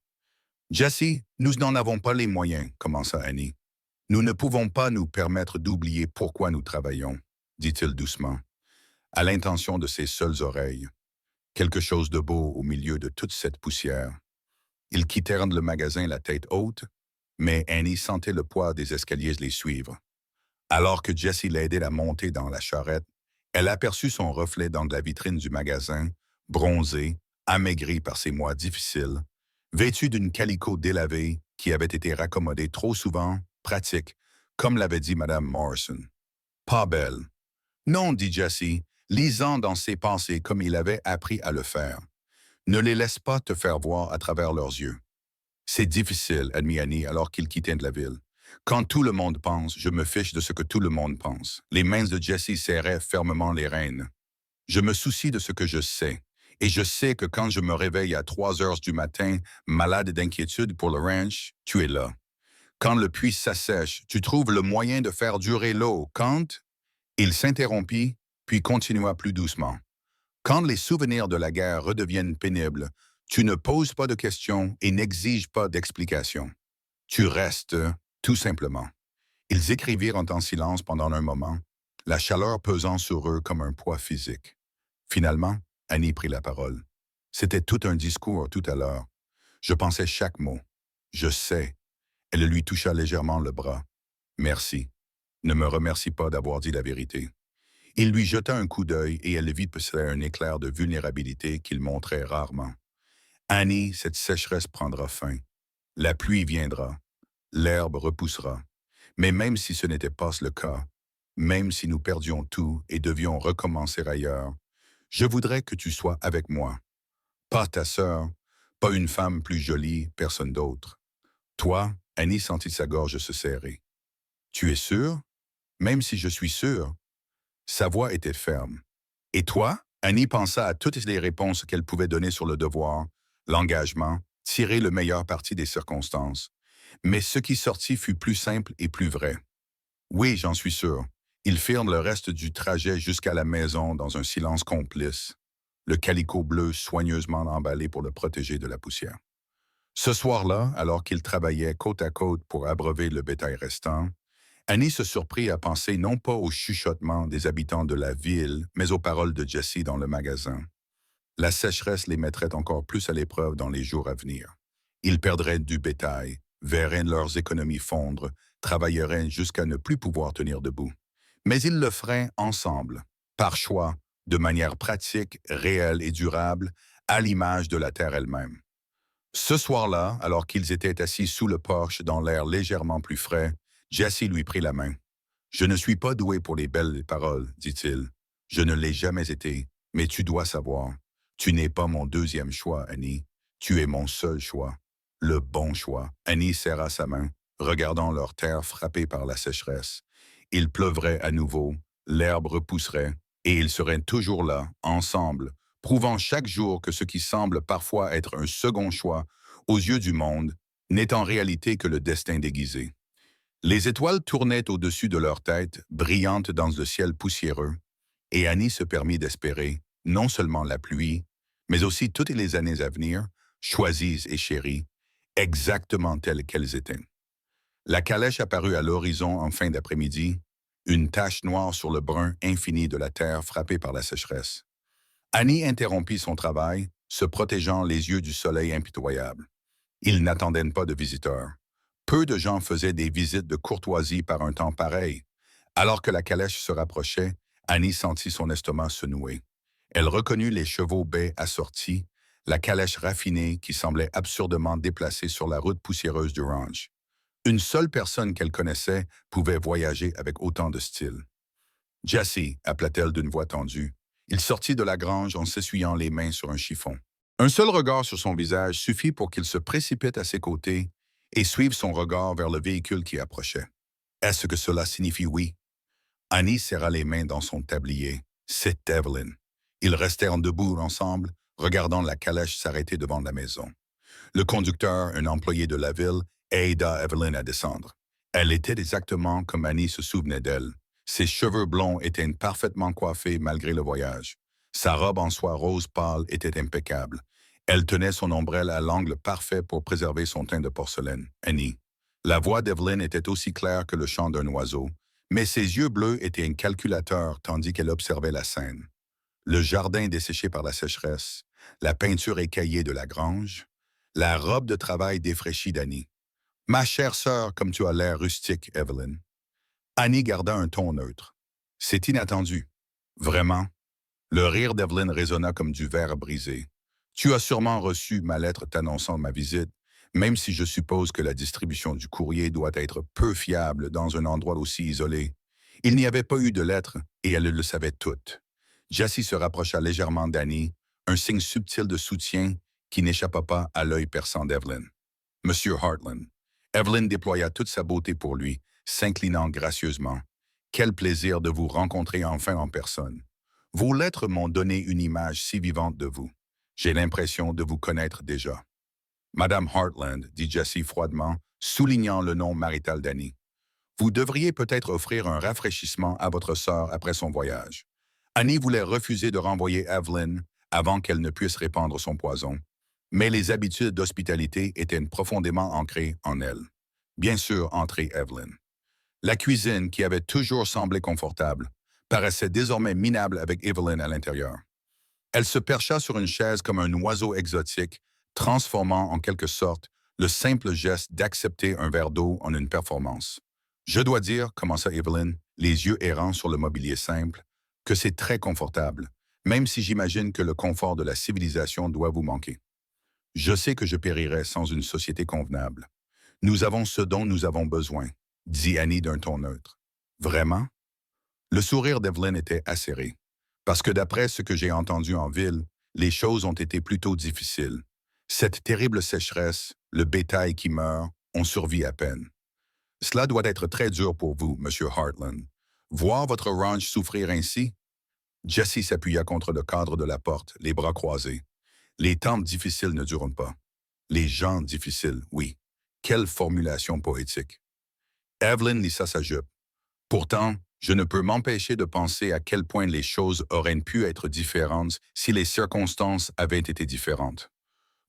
Jessie, nous n'en avons pas les moyens, commença Annie. Nous ne pouvons pas nous permettre d'oublier pourquoi nous travaillons, dit-il doucement, à l'intention de ses seules oreilles. Quelque chose de beau au milieu de toute cette poussière. Ils quittèrent le magasin la tête haute, mais Annie sentait le poids des escaliers les suivre. Alors que Jessie l'aidait à monter dans la charrette, elle aperçut son reflet dans la vitrine du magasin, bronzé, amaigri par ces mois difficiles, vêtu d'une calicot délavée qui avait été raccommodée trop souvent, pratique, comme l'avait dit Madame Morrison. Pas belle. Non, dit Jessie, lisant dans ses pensées comme il avait appris à le faire. Ne les laisse pas te faire voir à travers leurs yeux. C'est difficile, admit Annie alors qu'ils quittaient de la ville. Quand tout le monde pense, je me fiche de ce que tout le monde pense. Les mains de Jessie serraient fermement les rênes. Je me soucie de ce que je sais. Et je sais que quand je me réveille à 3 heures du matin, malade d'inquiétude pour le ranch, tu es là. Quand le puits s'assèche, tu trouves le moyen de faire durer l'eau. Quand... Il s'interrompit, puis continua plus doucement. Quand les souvenirs de la guerre redeviennent pénibles, tu ne poses pas de questions et n'exiges pas d'explications. Tu restes, tout simplement. Ils écrivirent en silence pendant un moment, la chaleur pesant sur eux comme un poids physique. Finalement, Annie prit la parole. C'était tout un discours tout à l'heure. Je pensais chaque mot. Je sais. Elle lui toucha légèrement le bras. Merci. Ne me remercie pas d'avoir dit la vérité. Il lui jeta un coup d'œil et elle vit passer un éclair de vulnérabilité qu'il montrait rarement. Annie, cette sécheresse prendra fin. La pluie viendra. L'herbe repoussera. Mais même si ce n'était pas le cas, même si nous perdions tout et devions recommencer ailleurs, je voudrais que tu sois avec moi. Pas ta sœur, pas une femme plus jolie, personne d'autre. Toi, Annie sentit sa gorge se serrer. Tu es sûr? Même si je suis sûr. Sa voix était ferme. Et toi? Annie pensa à toutes les réponses qu'elle pouvait donner sur le devoir, l'engagement, tirer le meilleur parti des circonstances. Mais ce qui sortit fut plus simple et plus vrai. Oui, j'en suis sûr. Ils firent le reste du trajet jusqu'à la maison dans un silence complice, le calicot bleu soigneusement emballé pour le protéger de la poussière. Ce soir-là, alors qu'ils travaillaient côte à côte pour abreuver le bétail restant, Annie se surprit à penser non pas au chuchotement des habitants de la ville, mais aux paroles de Jessie dans le magasin. La sécheresse les mettrait encore plus à l'épreuve dans les jours à venir. Ils perdraient du bétail, verraient leurs économies fondre, travailleraient jusqu'à ne plus pouvoir tenir debout. Mais ils le feraient ensemble, par choix, de manière pratique, réelle et durable, à l'image de la terre elle-même. Ce soir-là, alors qu'ils étaient assis sous le porche dans l'air légèrement plus frais, Jessie lui prit la main. « Je ne suis pas doué pour les belles paroles, dit-il. Je ne l'ai jamais été, mais tu dois savoir. Tu n'es pas mon deuxième choix, Annie. Tu es mon seul choix. Le bon choix. » Annie serra sa main, regardant leur terre frappée par la sécheresse. Il pleuvrait à nouveau, l'herbe repousserait, Et ils seraient toujours là, ensemble, prouvant chaque jour que ce qui semble parfois être un second choix aux yeux du monde n'est en réalité que le destin déguisé. Les étoiles tournaient au-dessus de leur tête, brillantes dans le ciel poussiéreux, et Annie se permit d'espérer non seulement la pluie, mais aussi toutes les années à venir, choisies et chéries, exactement telles qu'elles étaient. La calèche apparut à l'horizon en fin d'après-midi, une tache noire sur le brun infini de la terre frappée par la sécheresse. Annie interrompit son travail, se protégeant les yeux du soleil impitoyable. Ils n'attendaient pas de visiteurs. Peu de gens faisaient des visites de courtoisie par un temps pareil. Alors que la calèche se rapprochait, Annie sentit son estomac se nouer. Elle reconnut les chevaux bais assortis, la calèche raffinée qui semblait absurdement déplacée sur la route poussiéreuse du ranch. Une seule personne qu'elle connaissait pouvait voyager avec autant de style. Jesse, appela-t-elle d'une voix tendue. Il sortit de la grange en s'essuyant les mains sur un chiffon. Un seul regard sur son visage suffit pour qu'il se précipite à ses côtés et suive son regard vers le véhicule qui approchait. Est-ce que cela signifie oui? Annie serra les mains dans son tablier. C'est Evelyn. Ils restèrent debout ensemble, regardant la calèche s'arrêter devant la maison. Le conducteur, un employé de la ville, aida Evelyn à descendre. Elle était exactement comme Annie se souvenait d'elle. Ses cheveux blonds étaient parfaitement coiffés malgré le voyage. Sa robe en soie rose pâle était impeccable. Elle tenait son ombrelle à l'angle parfait pour préserver son teint de porcelaine. Annie. La voix d'Evelyn était aussi claire que le chant d'un oiseau, mais ses yeux bleus étaient un calculateur tandis qu'elle observait la scène. Le jardin desséché par la sécheresse, la peinture écaillée de la grange, la robe de travail défraîchie d'Annie. Ma chère sœur, comme tu as l'air rustique, Evelyn. Annie garda un ton neutre. C'est inattendu. Vraiment? Le rire d'Evelyn résonna comme du verre brisé. Tu as sûrement reçu ma lettre t'annonçant ma visite, même si je suppose que la distribution du courrier doit être peu fiable dans un endroit aussi isolé. Il n'y avait pas eu de lettre, et elle le savait toute. Jessie se rapprocha légèrement d'Annie, un signe subtil de soutien qui n'échappa pas à l'œil perçant d'Evelyn. Monsieur Hartland. Evelyn déploya toute sa beauté pour lui, s'inclinant gracieusement. Quel plaisir de vous rencontrer enfin en personne. Vos lettres m'ont donné une image si vivante de vous. J'ai l'impression de vous connaître déjà. Madame Hartland, dit Jessie froidement, soulignant le nom marital d'Annie. Vous devriez peut-être offrir un rafraîchissement à votre sœur après son voyage. Annie voulait refuser de renvoyer Evelyn avant qu'elle ne puisse répandre son poison, mais les habitudes d'hospitalité étaient profondément ancrées en elle. Bien sûr, entrait Evelyn. La cuisine, qui avait toujours semblé confortable, paraissait désormais minable avec Evelyn à l'intérieur. Elle se percha sur une chaise comme un oiseau exotique, transformant en quelque sorte le simple geste d'accepter un verre d'eau en une performance. Je dois dire, commença Evelyn, les yeux errants sur le mobilier simple, que c'est très confortable, même si j'imagine que le confort de la civilisation doit vous manquer. Je sais que je périrais sans une société convenable. Nous avons ce dont nous avons besoin, dit Annie d'un ton neutre. Vraiment? Le sourire d'Evelyn était acéré. Parce que d'après ce que j'ai entendu en ville, les choses ont été plutôt difficiles. Cette terrible sécheresse, le bétail qui meurt, on survit à peine. Cela doit être très dur pour vous, Monsieur Hartland. Voir votre ranch souffrir ainsi? Jessie s'appuya contre le cadre de la porte, les bras croisés. Les temps difficiles ne durent pas. Les gens difficiles, oui. Quelle formulation poétique. Evelyn lissa sa jupe. Pourtant, je ne peux m'empêcher de penser à quel point les choses auraient pu être différentes si les circonstances avaient été différentes.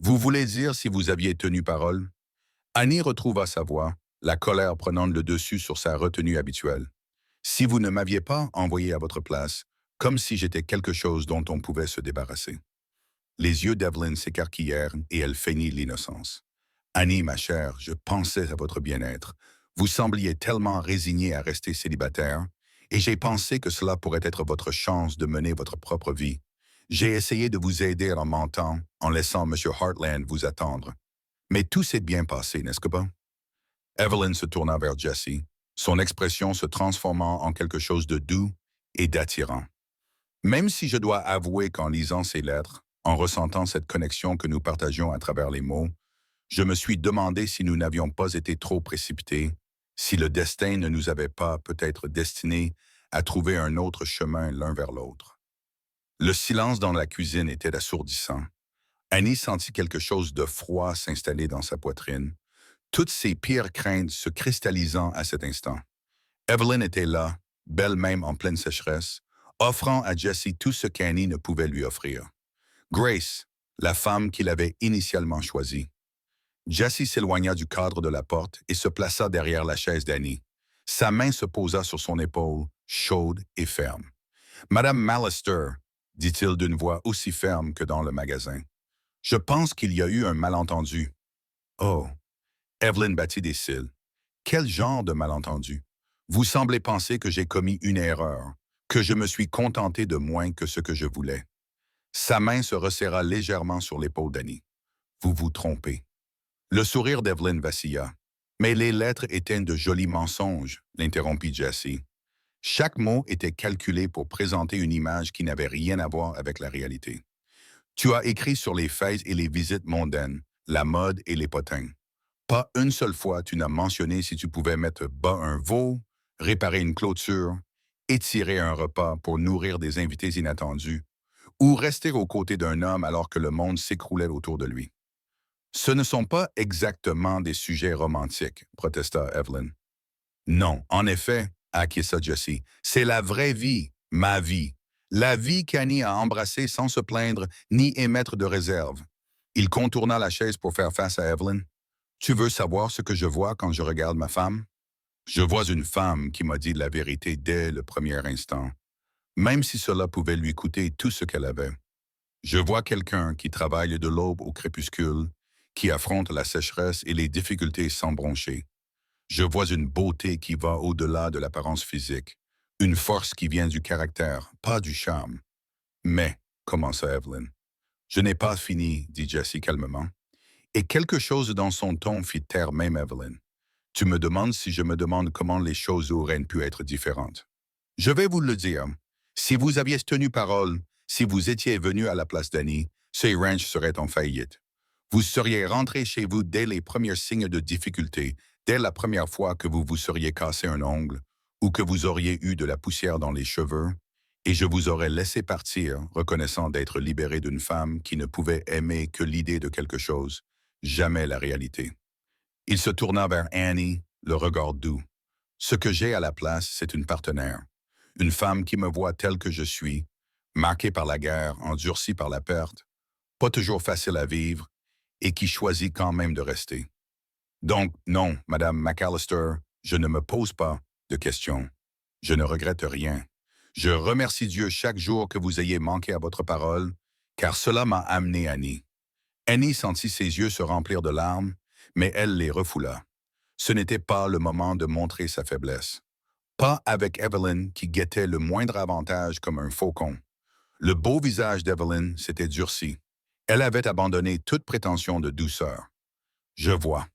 Vous voulez dire si vous aviez tenu parole? Annie retrouva sa voix, la colère prenant le dessus sur sa retenue habituelle. Si vous ne m'aviez pas envoyé à votre place, comme si j'étais quelque chose dont on pouvait se débarrasser. Les yeux d'Evelyn s'écarquillèrent et elle feignit l'innocence. Annie, ma chère, je pensais à votre bien-être. Vous sembliez tellement résignée à rester célibataire, et j'ai pensé que cela pourrait être votre chance de mener votre propre vie. J'ai essayé de vous aider en mentant, en laissant M. Hartland vous attendre. Mais tout s'est bien passé, n'est-ce pas? Evelyn se tourna vers Jessie, son expression se transformant en quelque chose de doux et d'attirant. Même si je dois avouer qu'en lisant ces lettres, en ressentant cette connexion que nous partagions à travers les mots, je me suis demandé si nous n'avions pas été trop précipités, si le destin ne nous avait pas peut-être destinés à trouver un autre chemin l'un vers l'autre. Le silence dans la cuisine était assourdissant. Annie sentit quelque chose de froid s'installer dans sa poitrine, toutes ses pires craintes se cristallisant à cet instant. Evelyn était là, belle même en pleine sécheresse, offrant à Jessie tout ce qu'Annie ne pouvait lui offrir. Grace, la femme qu'il avait initialement choisie. Jessie s'éloigna du cadre de la porte et se plaça derrière la chaise d'Annie. Sa main se posa sur son épaule, chaude et ferme. Madame Mallister, dit-il d'une voix aussi ferme que dans le magasin. Je pense qu'il y a eu un malentendu. Oh, Evelyn battit des cils. Quel genre de malentendu? Vous semblez penser que j'ai commis une erreur, que je me suis contenté de moins que ce que je voulais. Sa main se resserra légèrement sur l'épaule d'Annie. Vous vous trompez. Le sourire d'Evelyn vacilla. Mais les lettres étaient de jolis mensonges, l'interrompit Jessie. Chaque mot était calculé pour présenter une image qui n'avait rien à voir avec la réalité. Tu as écrit sur les fêtes et les visites mondaines, la mode et les potins. Pas une seule fois tu n'as mentionné si tu pouvais mettre bas un veau, réparer une clôture, étirer un repas pour nourrir des invités inattendus, ou rester aux côtés d'un homme alors que le monde s'écroulait autour de lui. Ce ne sont pas exactement des sujets romantiques, protesta Evelyn. Non, en effet, acquiesça Jessie, c'est la vraie vie, ma vie. La vie qu'Annie a embrassée sans se plaindre ni émettre de réserve. Il contourna la chaise pour faire face à Evelyn. Tu veux savoir ce que je vois quand je regarde ma femme? Je vois une femme qui m'a dit la vérité dès le premier instant, même si cela pouvait lui coûter tout ce qu'elle avait. Je vois quelqu'un qui travaille de l'aube au crépuscule, qui affronte la sécheresse et les difficultés sans broncher. Je vois une beauté qui va au-delà de l'apparence physique, une force qui vient du caractère, pas du charme. Mais, commença Evelyn. Je n'ai pas fini, dit Jessie calmement. Et quelque chose dans son ton fit taire même Evelyn. Tu me demandes si je me demande comment les choses auraient pu être différentes. Je vais vous le dire. Si vous aviez tenu parole, si vous étiez venu à la place d'Annie, ce ranch serait en faillite. Vous seriez rentré chez vous dès les premiers signes de difficulté, dès la première fois que vous vous seriez cassé un ongle ou que vous auriez eu de la poussière dans les cheveux, et je vous aurais laissé partir, reconnaissant d'être libéré d'une femme qui ne pouvait aimer que l'idée de quelque chose, jamais la réalité. Il se tourna vers Annie, le regard doux. Ce que j'ai à la place, c'est une partenaire. Une femme qui me voit telle que je suis, marquée par la guerre, endurcie par la perte, pas toujours facile à vivre, et qui choisit quand même de rester. Donc, non, Madame McAllister, je ne me pose pas de questions. Je ne regrette rien. Je remercie Dieu chaque jour que vous ayez manqué à votre parole, car cela m'a amené Annie. Annie sentit ses yeux se remplir de larmes, mais elle les refoula. Ce n'était pas le moment de montrer sa faiblesse. Pas avec Evelyn qui guettait le moindre avantage comme un faucon. Le beau visage d'Evelyn s'était durci. Elle avait abandonné toute prétention de douceur. Je vois.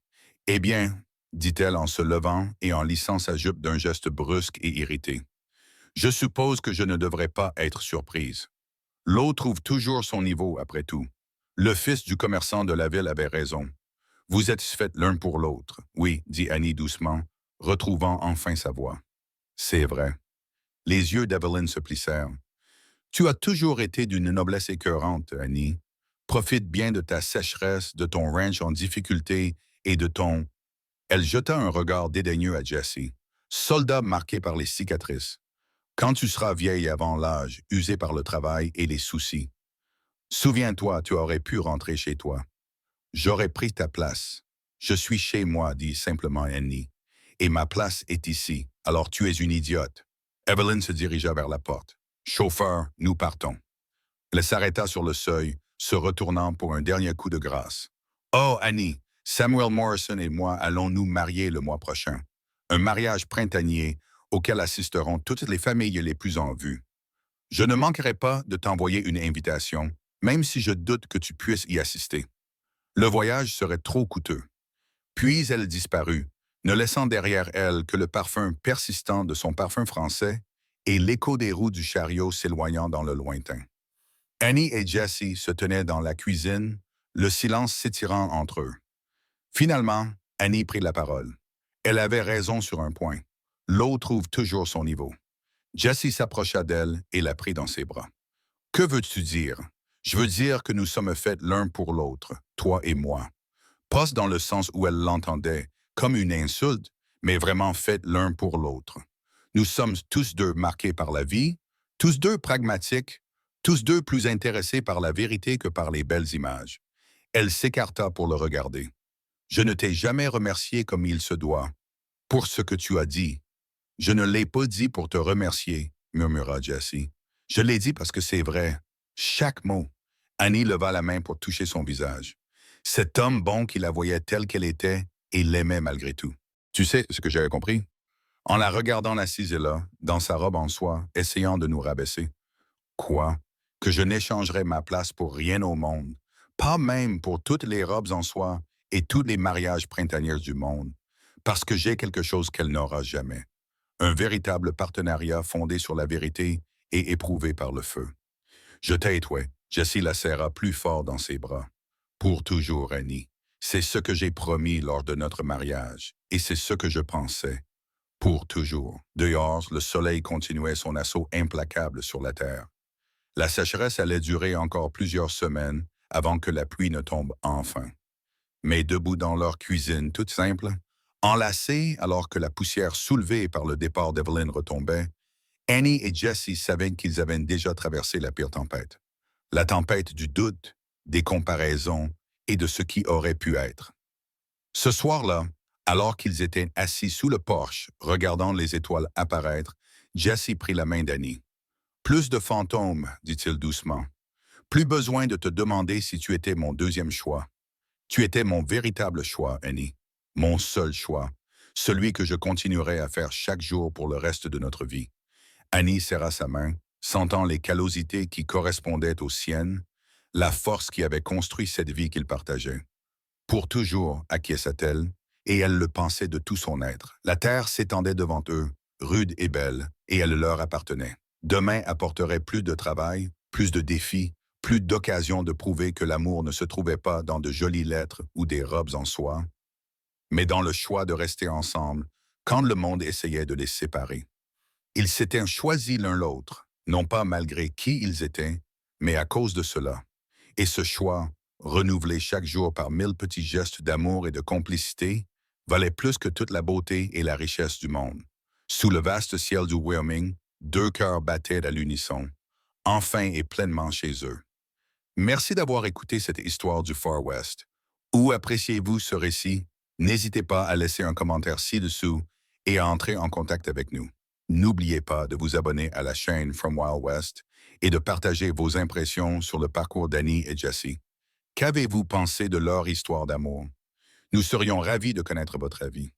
Eh bien, dit-elle en se levant et en lissant sa jupe d'un geste brusque et irrité. Je suppose que je ne devrais pas être surprise. L'eau trouve toujours son niveau, après tout. Le fils du commerçant de la ville avait raison. Vous êtes faits l'un pour l'autre, oui, dit Annie doucement, retrouvant enfin sa voix. C'est vrai. Les yeux d'Evelyn se plissèrent. Tu as toujours été d'une noblesse écœurante, Annie. Profite bien de ta sécheresse, de ton ranch en difficulté et de ton... Elle jeta un regard dédaigneux à Jessie. Soldat marqué par les cicatrices. Quand tu seras vieille avant l'âge, usée par le travail et les soucis. Souviens-toi, tu aurais pu rentrer chez toi. J'aurais pris ta place. Je suis chez moi, dit simplement Annie. Et ma place est ici, alors tu es une idiote. Evelyn se dirigea vers la porte. Chauffeur, nous partons. Elle s'arrêta sur le seuil, se retournant pour un dernier coup de grâce. Oh, Annie, Samuel Morrison et moi allons nous marier le mois prochain. Un mariage printanier auquel assisteront toutes les familles les plus en vue. Je ne manquerai pas de t'envoyer une invitation, même si je doute que tu puisses y assister. Le voyage serait trop coûteux. Puis elle disparut, ne laissant derrière elle que le parfum persistant de son parfum français et l'écho des roues du chariot s'éloignant dans le lointain. Annie et Jessie se tenaient dans la cuisine, le silence s'étirant entre eux. Finalement, Annie prit la parole. Elle avait raison sur un point. L'eau trouve toujours son niveau. Jessie s'approcha d'elle et la prit dans ses bras. Que veux-tu dire? Je veux dire que nous sommes faits l'un pour l'autre, toi et moi. Pas dans le sens où elle l'entendait, comme une insulte, mais vraiment faits l'un pour l'autre. Nous sommes tous deux marqués par la vie, tous deux pragmatiques, tous deux plus intéressés par la vérité que par les belles images. Elle s'écarta pour le regarder. Je ne t'ai jamais remercié comme il se doit, pour ce que tu as dit. Je ne l'ai pas dit pour te remercier, murmura Jessie. Je l'ai dit parce que c'est vrai. Chaque mot. Annie leva la main pour toucher son visage. Cet homme bon qui la voyait telle qu'elle était et l'aimait malgré tout. Tu sais ce que j'avais compris? En la regardant assise là, dans sa robe en soie, essayant de nous rabaisser. Quoi? Que je n'échangerais ma place pour rien au monde. Pas même pour toutes les robes en soie et tous les mariages printaniers du monde. Parce que j'ai quelque chose qu'elle n'aura jamais. Un véritable partenariat fondé sur la vérité et éprouvé par le feu. Je t'aide, ouais. Jessie la serra plus fort dans ses bras. Pour toujours, Annie. C'est ce que j'ai promis lors de notre mariage, et c'est ce que je pensais. Pour toujours. Dehors, le soleil continuait son assaut implacable sur la terre. La sécheresse allait durer encore plusieurs semaines avant que la pluie ne tombe enfin. Mais debout dans leur cuisine toute simple, enlacés alors que la poussière soulevée par le départ d'Evelyn retombait, Annie et Jessie savaient qu'ils avaient déjà traversé la pire tempête. La tempête du doute, des comparaisons et de ce qui aurait pu être. Ce soir-là, alors qu'ils étaient assis sous le porche, regardant les étoiles apparaître, Jessie prit la main d'Annie. Plus de fantômes, dit-il doucement. Plus besoin de te demander si tu étais mon deuxième choix. Tu étais mon véritable choix, Annie. Mon seul choix. Celui que je continuerai à faire chaque jour pour le reste de notre vie. Annie serra sa main, sentant les callosités qui correspondaient aux siennes, la force qui avait construit cette vie qu'ils partageaient. Pour toujours, acquiesça-t-elle, et elle le pensait de tout son être. La terre s'étendait devant eux, rude et belle, et elle leur appartenait. Demain apporterait plus de travail, plus de défis, plus d'occasions de prouver que l'amour ne se trouvait pas dans de jolies lettres ou des robes en soie, mais dans le choix de rester ensemble quand le monde essayait de les séparer. Ils s'étaient choisis l'un l'autre, non pas malgré qui ils étaient, mais à cause de cela. Et ce choix, renouvelé chaque jour par 1000 petits gestes d'amour et de complicité, valait plus que toute la beauté et la richesse du monde. Sous le vaste ciel du Wyoming, deux cœurs battaient à l'unisson, enfin et pleinement chez eux. Merci d'avoir écouté cette histoire du Far West. Où appréciez-vous ce récit? N'hésitez pas à laisser un commentaire ci-dessous et à entrer en contact avec nous. N'oubliez pas de vous abonner à la chaîne From Wild West et de partager vos impressions sur le parcours d'Annie et Jessie. Qu'avez-vous pensé de leur histoire d'amour? Nous serions ravis de connaître votre avis.